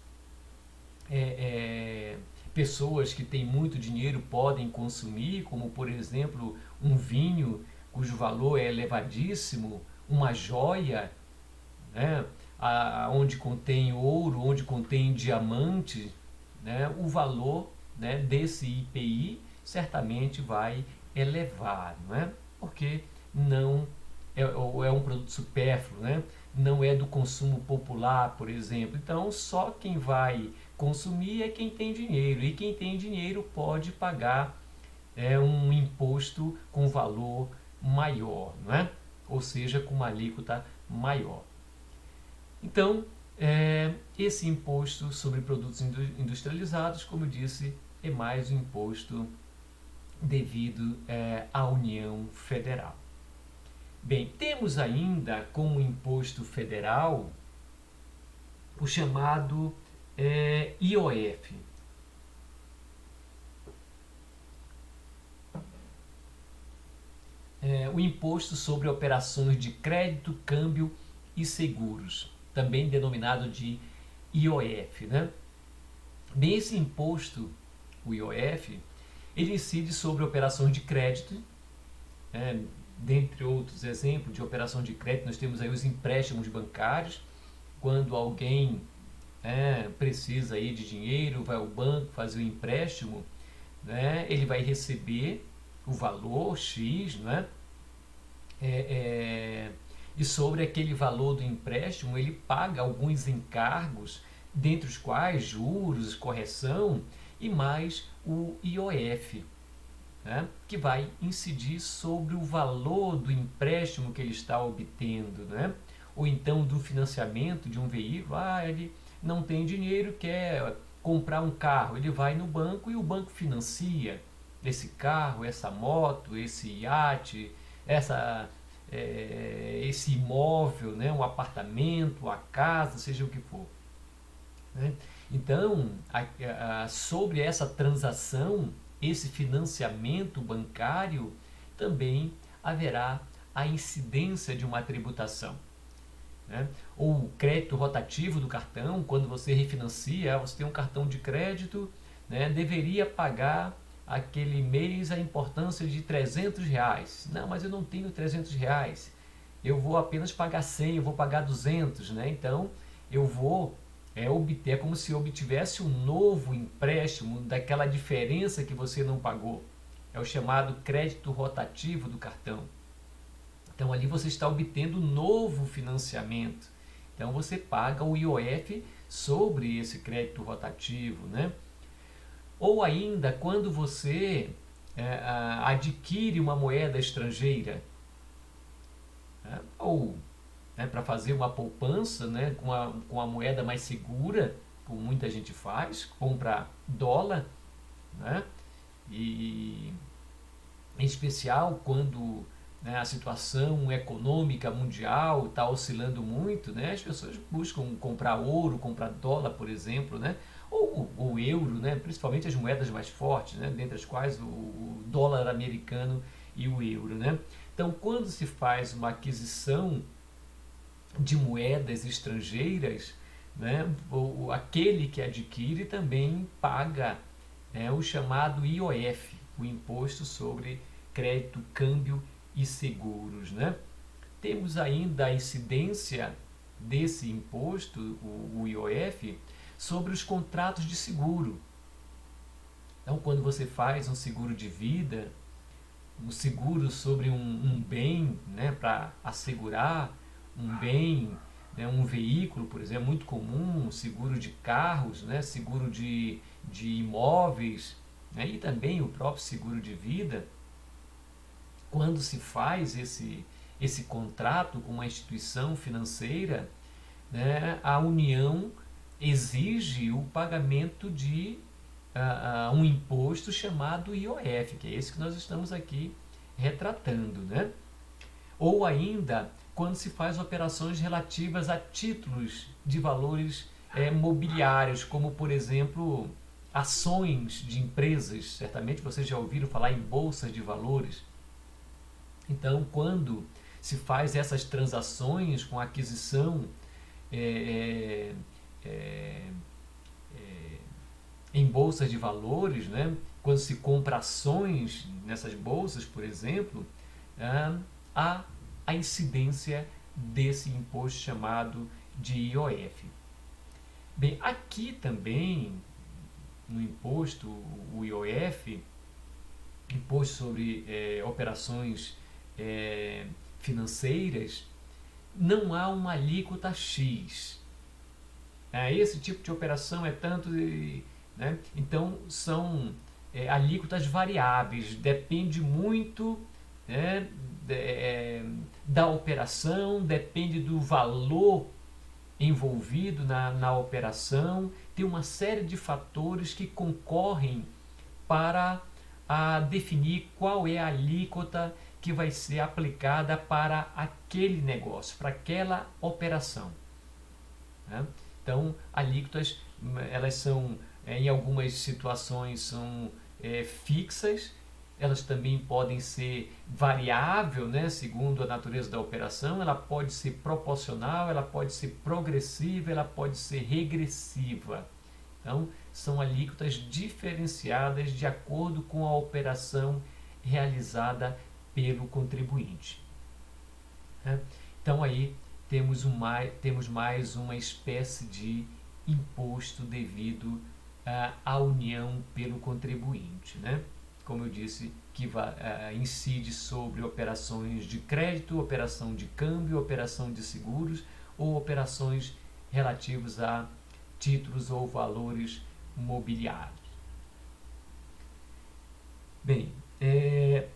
A: pessoas que têm muito dinheiro podem consumir, como por exemplo um vinho cujo valor é elevadíssimo, uma joia, né, onde contém ouro, onde contém diamante, né, o valor, né, desse IPI certamente vai elevar, não é? Porque não é um produto supérfluo, né? Não é do consumo popular, por exemplo. Então, só quem vai consumir é quem tem dinheiro, e quem tem dinheiro pode pagar um imposto com valor maior, não é? Ou seja, com uma alíquota maior. Então, esse imposto sobre produtos industrializados, como eu disse, é mais um imposto devido à União Federal. Bem, temos ainda como imposto federal o chamado IOF. O Imposto sobre Operações de Crédito, Câmbio e Seguros, também denominado de IOF, né? Bem, esse imposto, o IOF, ele incide sobre operações de crédito, dentre outros exemplos de operação de crédito, nós temos aí os empréstimos bancários, quando alguém precisa aí de dinheiro, vai ao banco fazer o empréstimo, né, ele vai receber o valor X, né, e sobre aquele valor do empréstimo ele paga alguns encargos, dentre os quais juros, correção e mais o IOF, né, que vai incidir sobre o valor do empréstimo que ele está obtendo, né, ou então do financiamento de um veículo. Ele não tem dinheiro, quer comprar um carro, ele vai no banco e o banco financia esse carro, essa moto, esse iate, esse imóvel, né, um apartamento, a casa, seja o que for. Né? Então, sobre essa transação, esse financiamento bancário, também haverá a incidência de uma tributação. Né? Ou o crédito rotativo do cartão, quando você refinancia, você tem um cartão de crédito, né, deveria pagar aquele mês a importância de R$ 300. Não, mas eu não tenho R$ 300, eu vou apenas pagar 100, eu vou pagar 200, né? Então eu vou obter, é como se eu obtivesse um novo empréstimo daquela diferença que você não pagou. É o chamado crédito rotativo do cartão. Então ali você está obtendo novo financiamento. Então você paga o IOF sobre esse crédito rotativo, né? Ou ainda quando você adquire uma moeda estrangeira, né? Ou para fazer uma poupança, né, com a moeda mais segura, como muita gente faz, compra dólar, né? E em especial quando, né, a situação econômica mundial está oscilando muito, né, as pessoas buscam comprar ouro, comprar dólar, por exemplo, né, ou euro, né, principalmente as moedas mais fortes, né, dentre as quais o dólar americano e o euro. Né. Então, quando se faz uma aquisição de moedas estrangeiras, né, aquele que adquire também paga, né, o chamado IOF, o Imposto sobre Crédito, Câmbio e Seguros. Né? Temos ainda a incidência desse imposto, o IOF, sobre os contratos de seguro. Então, quando você faz um seguro de vida, um seguro sobre um bem, né, para assegurar um bem, né, um veículo, por exemplo, é muito comum, seguro de carros, né, seguro de imóveis, né, e também o próprio seguro de vida. Quando se faz esse contrato com uma instituição financeira, né, a União exige o pagamento de um imposto chamado IOF, que é esse que nós estamos aqui retratando. Né? Ou ainda, quando se faz operações relativas a títulos de valores mobiliários, como, por exemplo, ações de empresas. Certamente vocês já ouviram falar em bolsas de valores. Então, quando se faz essas transações com aquisição em bolsas de valores, né? Quando se compra ações nessas bolsas, por exemplo, há a incidência desse imposto chamado de IOF. Bem, aqui também, no imposto, o IOF, imposto sobre operações financeiras, não há uma alíquota X. Esse tipo de operação é tanto... né? Então, são alíquotas variáveis, depende muito, né, da operação, depende do valor envolvido na operação, tem uma série de fatores que concorrem para definir qual é a alíquota que vai ser aplicada para aquele negócio, para aquela operação. Né? Então, alíquotas, elas são, em algumas situações, são fixas, elas também podem ser variável, né, segundo a natureza da operação, ela pode ser proporcional, ela pode ser progressiva, ela pode ser regressiva. Então, são alíquotas diferenciadas de acordo com a operação realizada pelo contribuinte. Então, aí temos mais uma espécie de imposto devido à união pelo contribuinte. Né? Como eu disse, que incide sobre operações de crédito, operação de câmbio, operação de seguros ou operações relativas a títulos ou valores mobiliários. Bem, deixa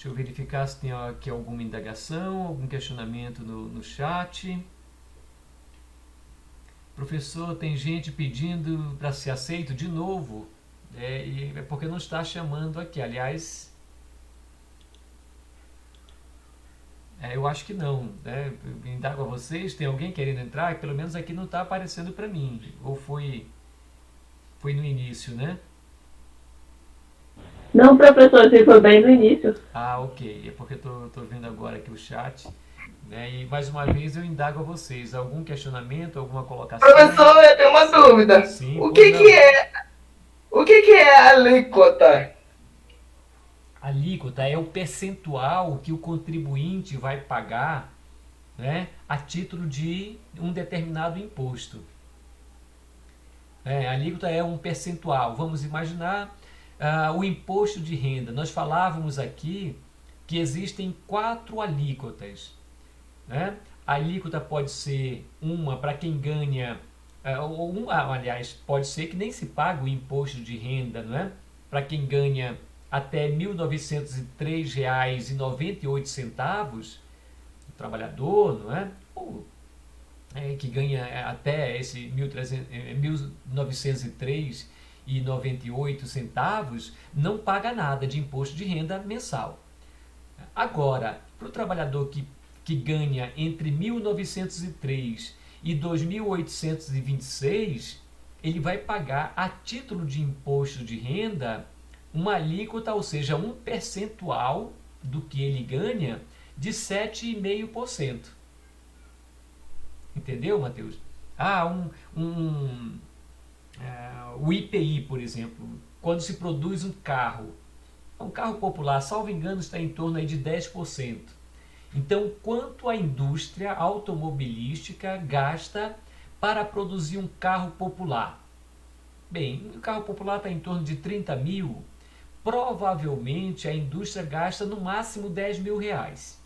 A: eu verificar se tem aqui alguma indagação, algum questionamento no chat. Professor, tem gente pedindo para ser aceito de novo. E é porque não está chamando aqui. Aliás, eu acho que não. Né? Eu indago a vocês, tem alguém querendo entrar? Pelo menos aqui não está aparecendo para mim. Ou foi no início, né?
B: Não, professor, se foi bem no início.
A: Ah, ok. É porque estou vendo agora aqui o chat. Né? E mais uma vez eu indago a vocês. Algum questionamento, alguma colocação?
C: Professor, eu tenho uma dúvida.
A: Sim,
C: O
A: pois
C: que que
A: não.
C: é, o que que é a alíquota?
A: A alíquota é o percentual que o contribuinte vai pagar, né, a título de um determinado imposto. A alíquota é um percentual. Vamos imaginar o imposto de renda. Nós falávamos aqui que existem quatro alíquotas. Né? A alíquota pode ser uma para quem ganha, aliás, pode ser que nem se pague o imposto de renda, não é? Para quem ganha até R$ 1.903,98, o trabalhador, não é? Ou, que ganha até esse 1.903,98, não paga nada de imposto de renda mensal. Agora, para o trabalhador que ganha entre 1.903 e 2.826, ele vai pagar a título de imposto de renda uma alíquota, ou seja, um percentual do que ele ganha de 7,5%. Entendeu, Matheus? Ah, o IPI, por exemplo, quando se produz um carro popular, salvo engano, está em torno aí de 10%. Então, quanto a indústria automobilística gasta para produzir um carro popular? Bem, o carro popular está em torno de 30 mil. Provavelmente a indústria gasta no máximo 10 mil reais.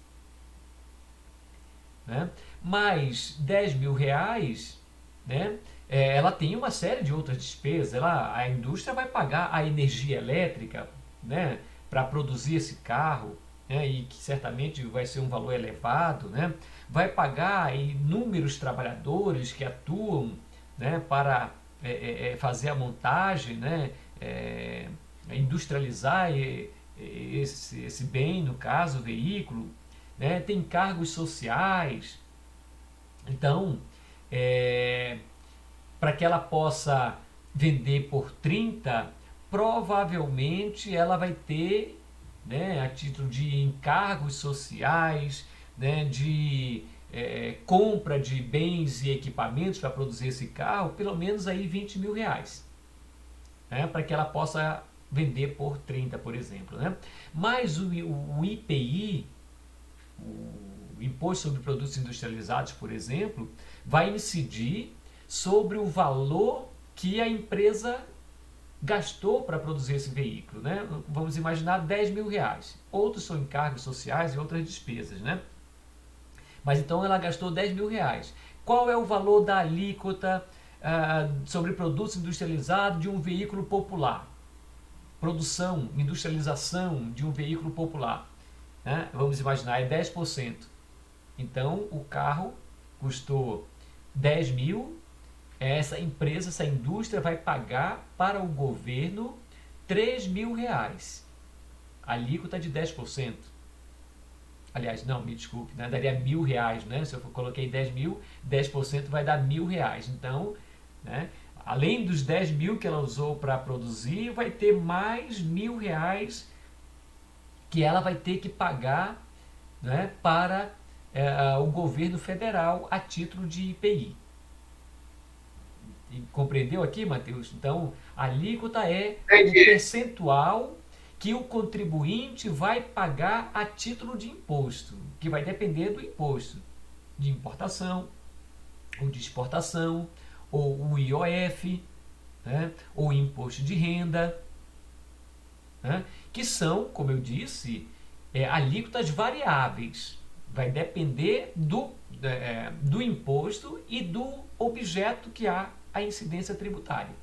A: Né? Mas 10 mil reais, né? Ela tem uma série de outras despesas. A indústria vai pagar a energia elétrica, né, para produzir esse carro, né, e que certamente vai ser um valor elevado, né, vai pagar inúmeros trabalhadores que atuam, né, para fazer a montagem, né, industrializar esse bem, no caso, o veículo, né, tem cargos sociais. Então, para que ela possa vender por 30, provavelmente ela vai ter, né, a título de encargos sociais, né, de compra de bens e equipamentos para produzir esse carro, pelo menos aí 20 mil reais, né, para que ela possa vender por 30, por exemplo. Né? Mas o IPI, o Imposto sobre Produtos Industrializados, por exemplo, vai incidir sobre o valor que a empresa gastou para produzir esse veículo. Né? Vamos imaginar 10 mil reais. Outros são encargos sociais e outras despesas. Né? Mas então ela gastou 10 mil reais. Qual é o valor da alíquota sobre produtos industrializados de um veículo popular? Produção, industrialização de um veículo popular. Né? Vamos imaginar, é 10%. Então o carro custou 10 mil, essa empresa, essa indústria vai pagar para o governo 3 mil reais. Alíquota de 10%. Aliás, não, me desculpe, né? Daria R$ 1.000, né? Se eu coloquei 10 mil, 10% vai dar R$ 1.000. Então, né, além dos 10 mil que ela usou para produzir, vai ter mais R$ 1.000 que ela vai ter que pagar, né, para o governo federal a título de IPI. Compreendeu aqui, Matheus? Então, a alíquota é o percentual que o contribuinte vai pagar a título de imposto, que vai depender do imposto de importação, ou de exportação, ou o IOF, né, ou imposto de renda, né, que são, como eu disse, alíquotas variáveis. Vai depender do imposto e do objeto que há a incidência tributária.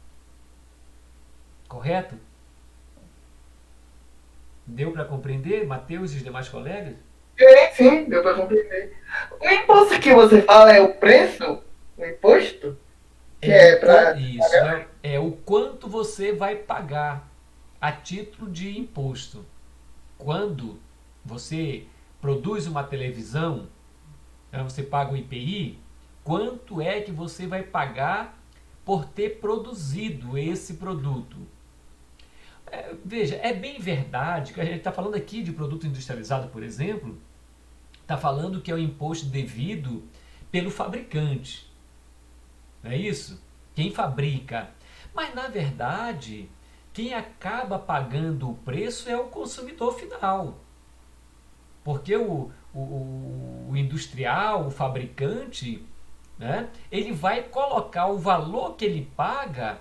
A: Correto? Deu para compreender, Matheus e os demais colegas?
C: Sim, deu para compreender. O imposto que você fala é o preço? O imposto? Que é pra.
A: Isso, é o quanto você vai pagar a título de imposto. Quando você produz uma televisão, né, você paga o IPI, quanto é que você vai pagar por ter produzido esse produto? Veja, é bem verdade que a gente está falando aqui de produto industrializado, por exemplo, está falando que é o imposto devido pelo fabricante, não é isso? Quem fabrica. Mas, na verdade, quem acaba pagando o preço é o consumidor final. Porque o industrial, o fabricante, né, ele vai colocar o valor que ele paga,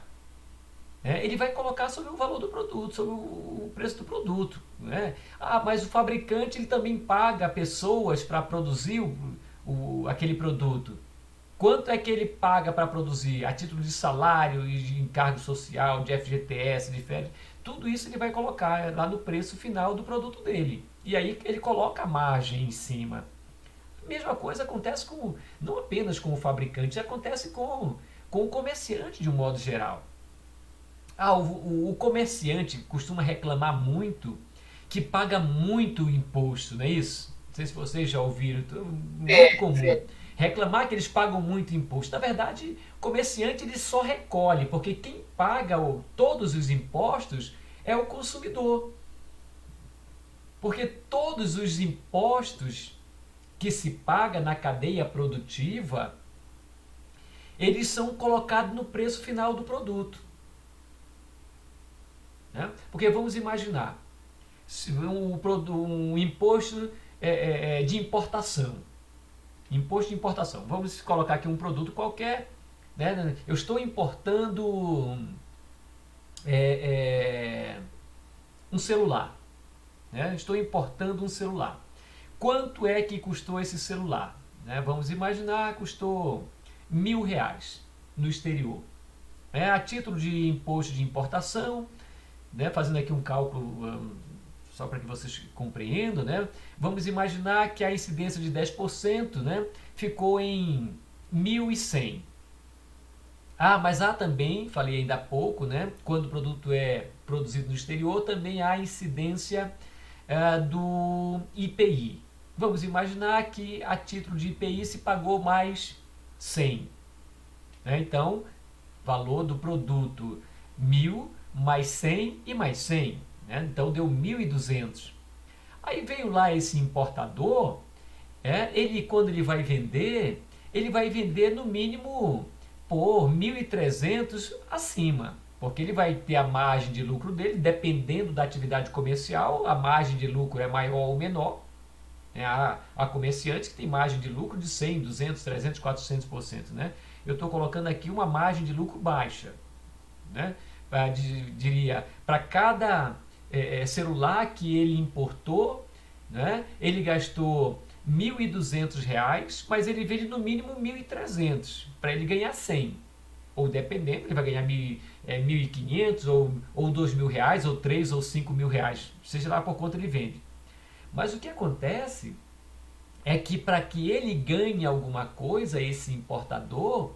A: né, ele vai colocar sobre o valor do produto, sobre o preço do produto. Né? Ah, mas o fabricante ele também paga pessoas para produzir aquele produto. Quanto é que ele paga para produzir? A título de salário, de encargo social, de FGTS, de férias, tudo isso ele vai colocar lá no preço final do produto dele. E aí ele coloca a margem em cima. A mesma coisa acontece não apenas com o fabricante, acontece com o comerciante de um modo geral. O comerciante costuma reclamar muito que paga muito imposto, não é isso? Não sei se vocês já ouviram, muito
C: Sim,
A: comum.
C: sim.
A: Reclamar que eles pagam muito imposto. Na verdade, o comerciante ele só recolhe, porque quem paga todos os impostos é o consumidor. Porque todos os impostos que se paga na cadeia produtiva, eles são colocados no preço final do produto. Né? Porque vamos imaginar, um imposto de importação. Imposto de importação. Vamos colocar aqui um produto qualquer. Né? Eu estou importando um celular. Né? Estou importando um celular. Quanto é que custou esse celular? Né? Vamos imaginar que custou R$ 1.000 no exterior. A título de imposto de importação, né? Fazendo aqui um cálculo só para que vocês compreendam, né? Vamos imaginar que a incidência de 10%, né, ficou em 1.100. Ah, mas há também, falei ainda há pouco, né, quando o produto é produzido no exterior, também há incidência do IPI. Vamos imaginar que a título de IPI se pagou mais 100. Né? Então, valor do produto 1.000 mais 100 e mais 100. Né? Então deu 1.200. Aí veio lá esse importador, ele quando ele vai vender no mínimo por 1.300 acima, porque ele vai ter a margem de lucro dele, dependendo da atividade comercial, a margem de lucro é maior ou menor. Há comerciantes que tem margem de lucro de 100, 200, 300, 400%. Né? Eu estou colocando aqui uma margem de lucro baixa. Né? Diria, para cada celular que ele importou, né, ele gastou R$ 1.200, mas ele vende no mínimo 1.300 para ele ganhar 100. Ou dependendo, ele vai ganhar 1.500 ou R$ 2.000, ou 3 ou 5 mil reais, seja lá por quanto ele vende. Mas o que acontece é que para que ele ganhe alguma coisa, esse importador,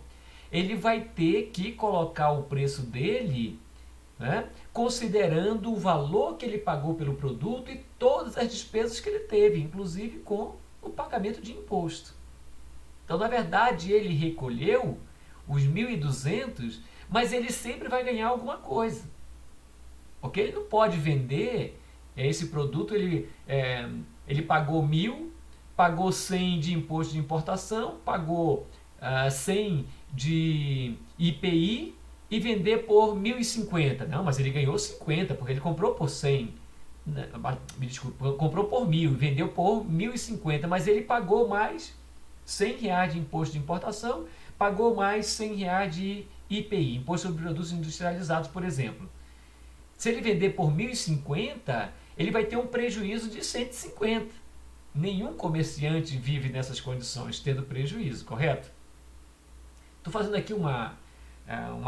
A: ele vai ter que colocar o preço dele, né, considerando o valor que ele pagou pelo produto e todas as despesas que ele teve, inclusive com o pagamento de imposto. Então, na verdade, ele recolheu os 1.200, mas ele sempre vai ganhar alguma coisa. Porque ele não pode vender esse produto, ele pagou 1.000, pagou 100 de imposto de importação, pagou 100 de IPI e vender por 1.050. Não, mas ele ganhou 50, porque ele comprou por 100. Me desculpa, comprou por 1.000 e vendeu por 1.050, mas ele pagou mais R$ 100 de imposto de importação, pagou mais R$ 100 de IPI, Imposto sobre Produtos Industrializados, por exemplo. Se ele vender por 1.050, ele vai ter um prejuízo de 150. Nenhum comerciante vive nessas condições, tendo prejuízo, correto? Estou fazendo aqui uma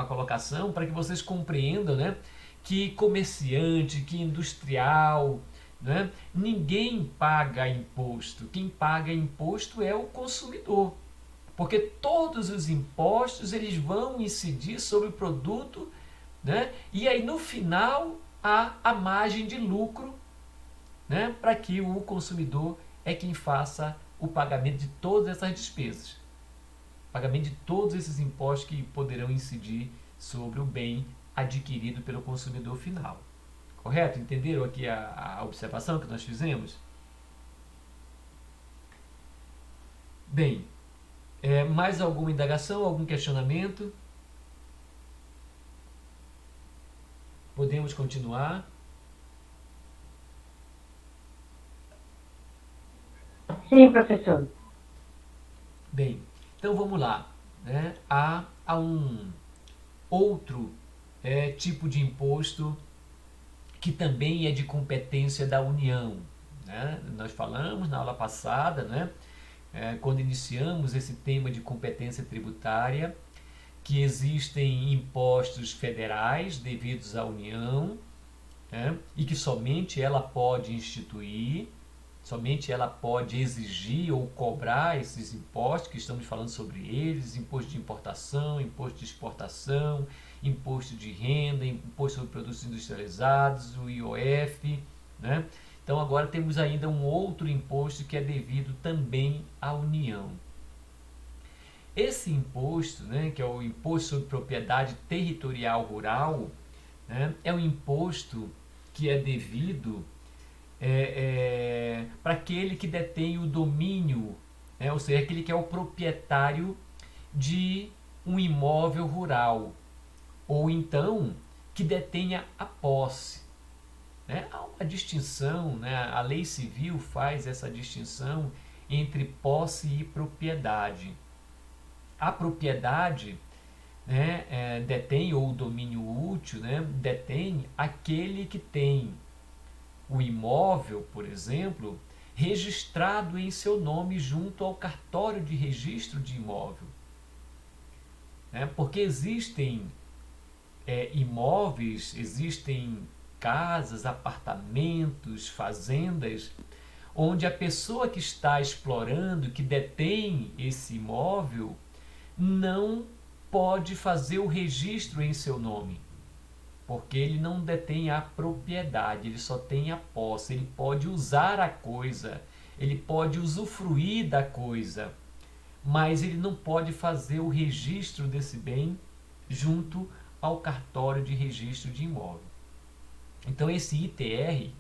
A: colocação para que vocês compreendam, né, que comerciante, que industrial, né, ninguém paga imposto. Quem paga imposto é o consumidor. Porque todos os impostos eles vão incidir sobre o produto, né? E aí no final há a margem de lucro, né? Para que o consumidor é quem faça o pagamento de todas essas despesas. Pagamento de todos esses impostos que poderão incidir sobre o bem adquirido pelo consumidor final. Correto? Entenderam aqui a observação que nós fizemos? Bem, mais alguma indagação, algum questionamento? Podemos continuar?
D: Sim, professor.
A: Bem, então vamos lá. Né? Há um outro tipo de imposto que também é de competência da União. Né? Nós falamos na aula passada, né? Quando iniciamos esse tema de competência tributária, que existem impostos federais devidos à União, né? E que somente ela pode instituir, somente ela pode exigir ou cobrar esses impostos, que estamos falando sobre eles: imposto de importação, imposto de exportação, imposto de renda, imposto sobre produtos industrializados, o IOF, né? Então agora temos ainda um outro imposto que é devido também à União. Esse imposto, né, que é o Imposto sobre Propriedade Territorial Rural, né, é um imposto que é devido para aquele que detém o domínio, né, ou seja, aquele que é o proprietário de um imóvel rural, ou então que detenha a posse. Né? Há uma distinção, né? A lei civil faz essa distinção entre posse e propriedade. A propriedade, né, detém, ou o domínio útil, né, detém aquele que tem o imóvel, por exemplo, registrado em seu nome junto ao cartório de registro de imóvel. Né? Porque existem imóveis, existem casas, apartamentos, fazendas, onde a pessoa que está explorando, que detém esse imóvel, não pode fazer o registro em seu nome, porque ele não detém a propriedade, ele só tem a posse. Ele pode usar a coisa, ele pode usufruir da coisa, mas ele não pode fazer o registro desse bem junto ao cartório de registro de imóvel. Então esse ITR,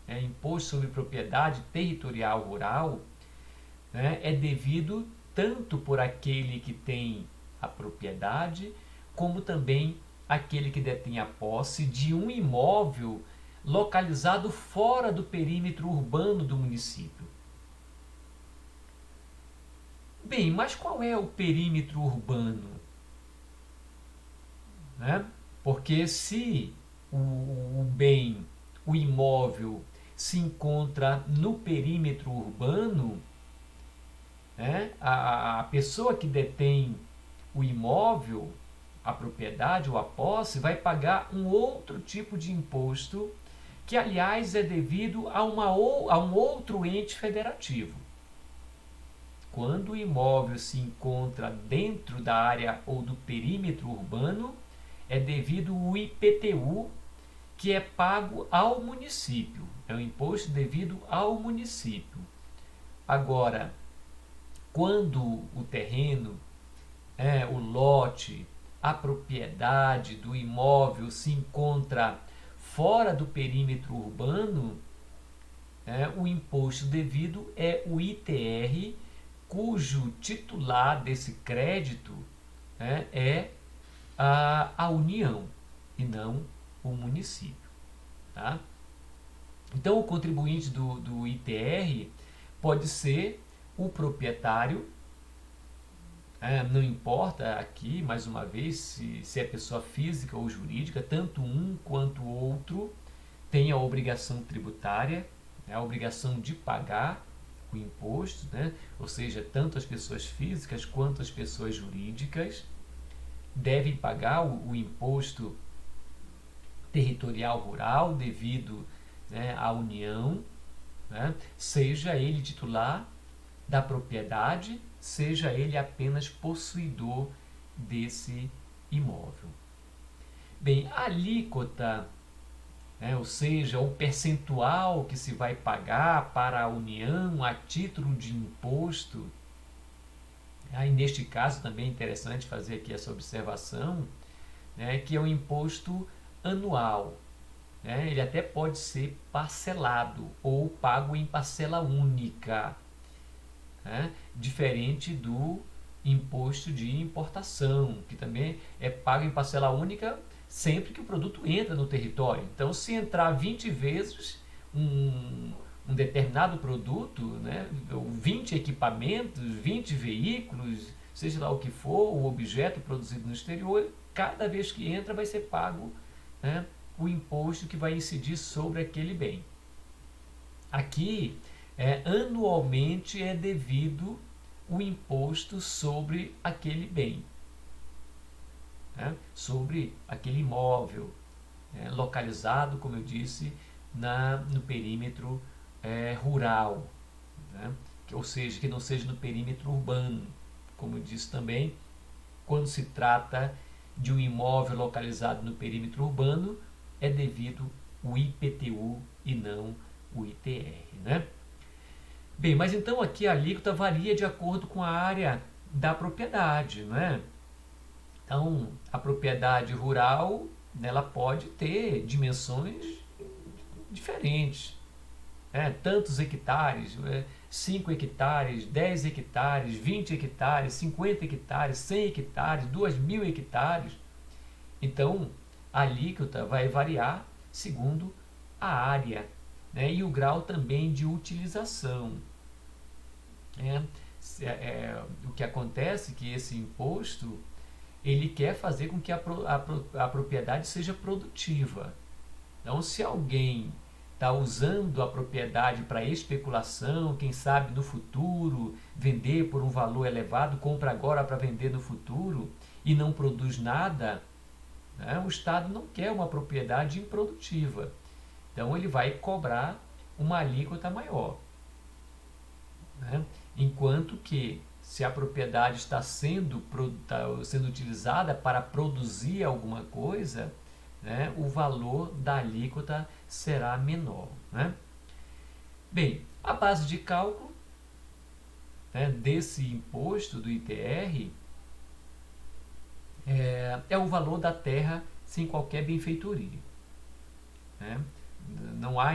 A: Imposto sobre Propriedade Territorial Rural, né, é devido tanto por aquele que tem a propriedade, como também aquele que detém a posse de um imóvel localizado fora do perímetro urbano do município. Bem, mas qual é o perímetro urbano? Né? Porque se o bem, o imóvel, se encontra no perímetro urbano, né, a pessoa que detém o imóvel, a propriedade ou a posse, vai pagar um outro tipo de imposto, que aliás é devido a um outro ente federativo. Quando o imóvel se encontra dentro da área ou do perímetro urbano, é devido o IPTU, que é pago ao município. É um imposto devido ao município. Agora, quando o terreno, o lote, a propriedade do imóvel se encontra fora do perímetro urbano, o imposto devido é o ITR, cujo titular desse crédito é a União e não o município. Tá? Então, o contribuinte do ITR pode ser o proprietário, não importa aqui, mais uma vez, se é pessoa física ou jurídica, tanto um quanto o outro tem a obrigação tributária, a obrigação de pagar o imposto, né? Ou seja, tanto as pessoas físicas quanto as pessoas jurídicas devem pagar o imposto territorial rural devido, né, à União, né? Seja ele titular da propriedade, seja ele apenas possuidor desse imóvel. Bem, a alíquota, ou seja, o percentual que se vai pagar para a União a título de imposto, aí neste caso também é interessante fazer aqui essa observação, que é um imposto anual. Ele até pode ser parcelado ou pago em parcela única, diferente do imposto de importação, que também é pago em parcela única sempre que o produto entra no território. Então, se entrar 20 vezes um determinado produto, 20 equipamentos, 20 veículos, seja lá o que for, o objeto produzido no exterior, cada vez que entra vai ser pago o imposto que vai incidir sobre aquele bem. Aqui, anualmente é devido o imposto sobre aquele bem, sobre aquele imóvel, localizado, como eu disse, no perímetro rural, ou seja, que não seja no perímetro urbano. Como eu disse também, quando se trata de um imóvel localizado no perímetro urbano, é devido o IPTU e não o ITR. Bem, mas então aqui a alíquota varia de acordo com a área da propriedade, Então, a propriedade rural, ela pode ter dimensões diferentes. Tantos hectares, 5 hectares, 10 hectares, 20 hectares, 50 hectares, 100 hectares, 2.000 hectares. Então, a alíquota vai variar segundo a área, e o grau também de utilização. O que acontece é que esse imposto ele quer fazer com que a propriedade seja produtiva. Então, se alguém está usando a propriedade para especulação, quem sabe no futuro vender por um valor elevado, compra agora para vender no futuro e não produz nada, o Estado não quer uma propriedade improdutiva. Então, ele vai cobrar uma alíquota maior. Enquanto que, se a propriedade está sendo utilizada para produzir alguma coisa, o valor da alíquota será menor. Bem, a base de cálculo desse imposto do ITR é o valor da terra sem qualquer benfeitoria. Não há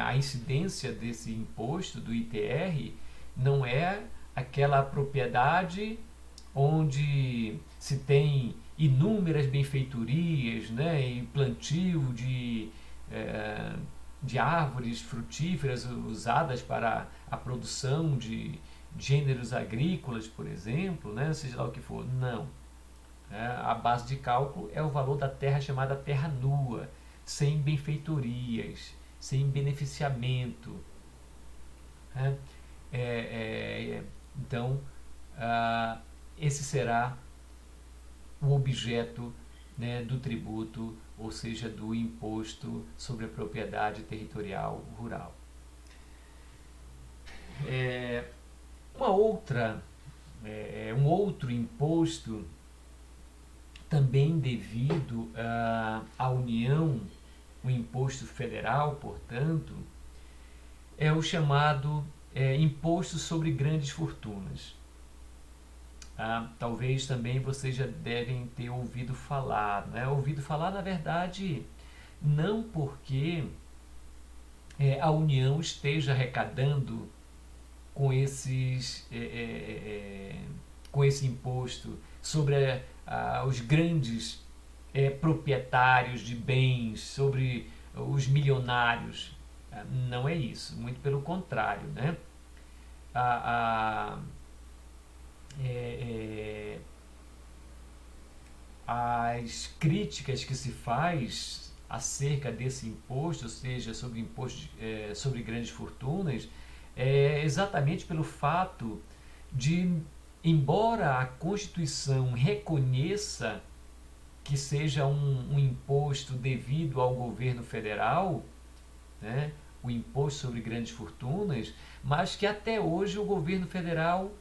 A: a incidência desse imposto do ITR, não é aquela propriedade onde se tem inúmeras benfeitorias, e plantio de árvores frutíferas usadas para a produção de gêneros agrícolas, por exemplo, seja lá o que for. Não. A base de cálculo é o valor da terra chamada terra nua, sem benfeitorias, sem beneficiamento. Então, esse será o objeto do tributo, ou seja, do imposto sobre a propriedade territorial rural. Um outro imposto também devido à União, o imposto federal, portanto, é o chamado imposto sobre grandes fortunas. Talvez também vocês já devem ter ouvido falar. Ouvido falar, na verdade, não porque a União esteja arrecadando com esse imposto sobre os grandes proprietários de bens, sobre os milionários. Não é isso, muito pelo contrário. As críticas que se faz acerca desse imposto, ou seja, sobre imposto sobre grandes fortunas, é exatamente pelo fato de, embora a Constituição reconheça que seja um imposto devido ao governo federal, o imposto sobre grandes fortunas, mas que até hoje o governo federal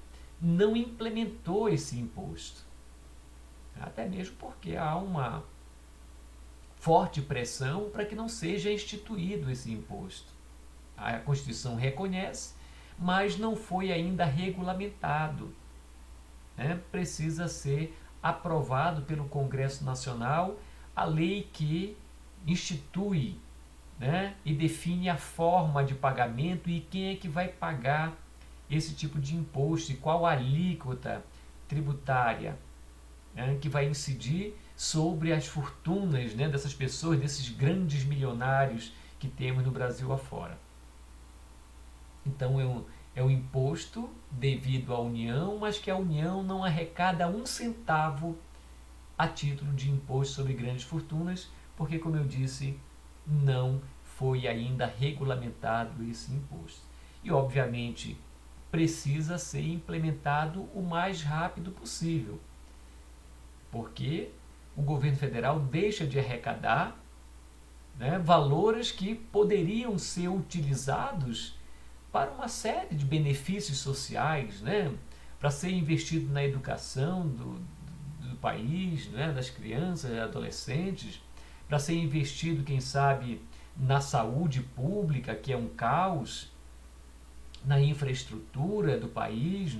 A: não implementou esse imposto. Até mesmo porque há uma forte pressão para que não seja instituído esse imposto. A Constituição reconhece, mas não foi ainda regulamentado. Precisa ser aprovado pelo Congresso Nacional a lei que institui, e define a forma de pagamento e quem é que vai pagar esse tipo de imposto e qual a alíquota tributária que vai incidir sobre as fortunas dessas pessoas, desses grandes milionários que temos no Brasil afora. Então é um imposto devido à União, mas que a União não arrecada um centavo a título de imposto sobre grandes fortunas, porque, como eu disse, não foi ainda regulamentado esse imposto. E, obviamente, precisa ser implementado o mais rápido possível, porque o governo federal deixa de arrecadar valores que poderiam ser utilizados para uma série de benefícios sociais, para ser investido na educação do país, das crianças e adolescentes, para ser investido, quem sabe, na saúde pública, que é um caos, na infraestrutura do país.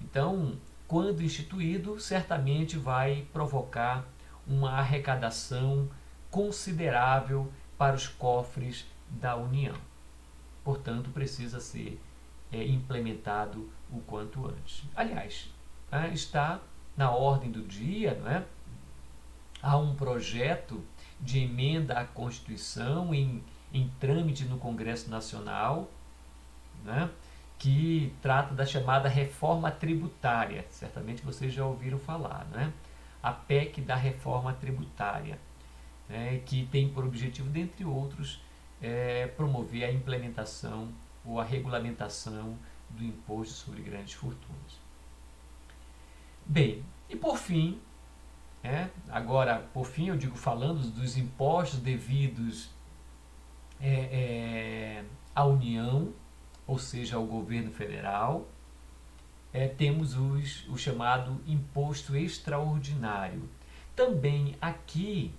A: Então, quando instituído, certamente vai provocar uma arrecadação considerável para os cofres da União. Portanto, precisa ser implementado o quanto antes. Aliás, está na ordem do dia, há um projeto de emenda à Constituição em trâmite no Congresso Nacional, que trata da chamada reforma tributária. Certamente vocês já ouviram falar, a PEC da reforma tributária, que tem por objetivo, dentre outros, promover a implementação ou a regulamentação do imposto sobre grandes fortunas. Bem, e por fim, agora por fim eu digo falando dos impostos devidos à União, ou seja, ao governo federal, temos o chamado imposto extraordinário. Também aqui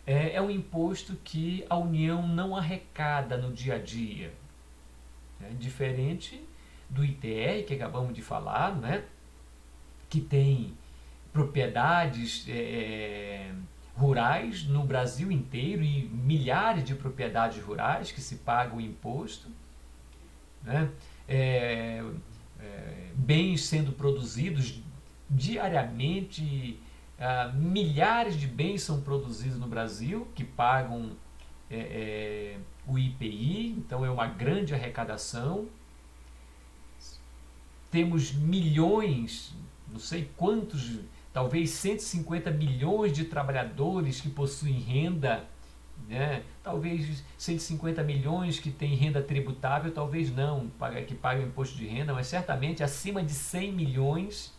A: é um imposto que a União não arrecada no dia a dia, diferente do ITR que acabamos de falar, que tem propriedades rurais no Brasil inteiro e milhares de propriedades rurais que se pagam imposto, bens sendo produzidos diariamente, milhares de bens são produzidos no Brasil que pagam o IPI, então é uma grande arrecadação. Temos milhões, não sei quantos, talvez 150 milhões de trabalhadores que possuem renda, talvez 150 milhões que têm renda tributável, talvez não, que pagam imposto de renda, mas certamente acima de 100 milhões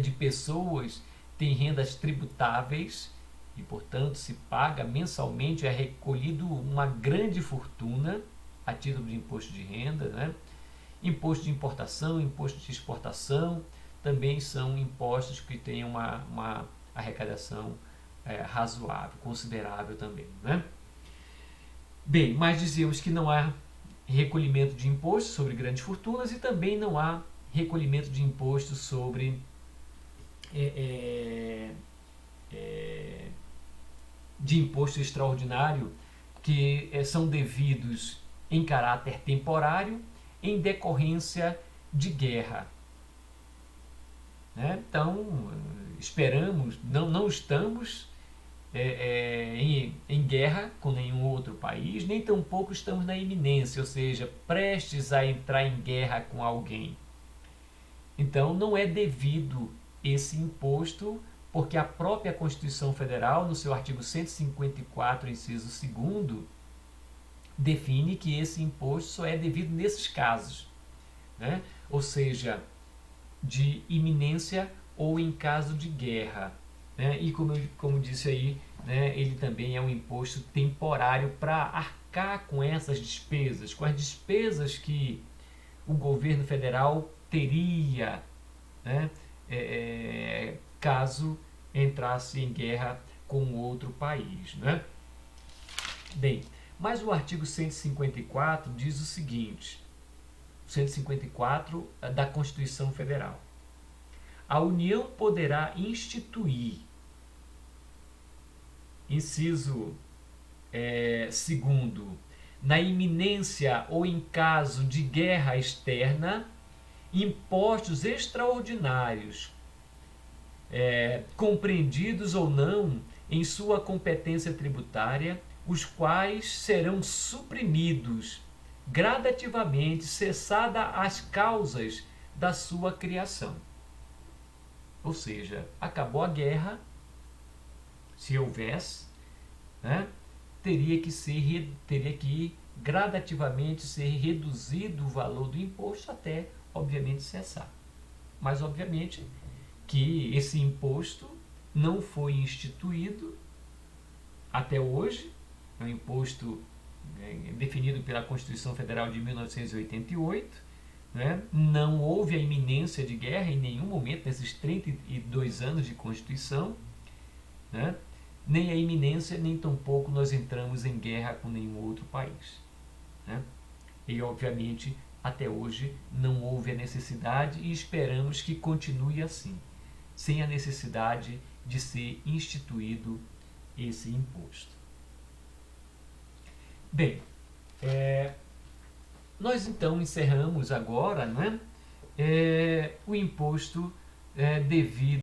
A: de pessoas têm rendas tributáveis e, portanto, se paga mensalmente, é recolhido uma grande fortuna a título de imposto de renda. Imposto de importação, imposto de exportação, também são impostos que têm uma arrecadação razoável, considerável também. Bem, mas dizemos que não há recolhimento de imposto sobre grandes fortunas e também não há recolhimento de imposto sobre de imposto extraordinário que são devidos em caráter temporário em decorrência de guerra. Então, esperamos, não estamos em guerra com nenhum outro país, nem tampouco estamos na iminência, ou seja, prestes a entrar em guerra com alguém. Então, não é devido esse imposto, porque a própria Constituição Federal, no seu artigo 154, inciso 2º, define que esse imposto só é devido nesses casos, ou seja, de iminência ou em caso de guerra. E como disse aí, ele também é um imposto temporário para arcar com essas despesas, com as despesas que o governo federal teria, né, caso entrasse em guerra com outro país, né? Bem, mas o artigo 154 diz o seguinte, 154 da Constituição Federal. A União poderá instituir, inciso segundo, na iminência ou em caso de guerra externa, impostos extraordinários, compreendidos ou não em sua competência tributária, os quais serão suprimidos gradativamente, cessada as causas da sua criação. Ou seja, acabou a guerra, se houvesse, né, teria que gradativamente ser reduzido o valor do imposto até, obviamente, cessar. Mas, obviamente, que esse imposto não foi instituído até hoje, é um imposto definido pela Constituição Federal de 1988, né? Não houve a iminência de guerra em nenhum momento nesses 32 anos de Constituição, né? Nem a iminência, nem tampouco nós entramos em guerra com nenhum outro país, né? E, obviamente, até hoje não houve a necessidade e esperamos que continue assim, sem a necessidade de ser instituído esse imposto. Bem, nós então encerramos agora, não é? O imposto devido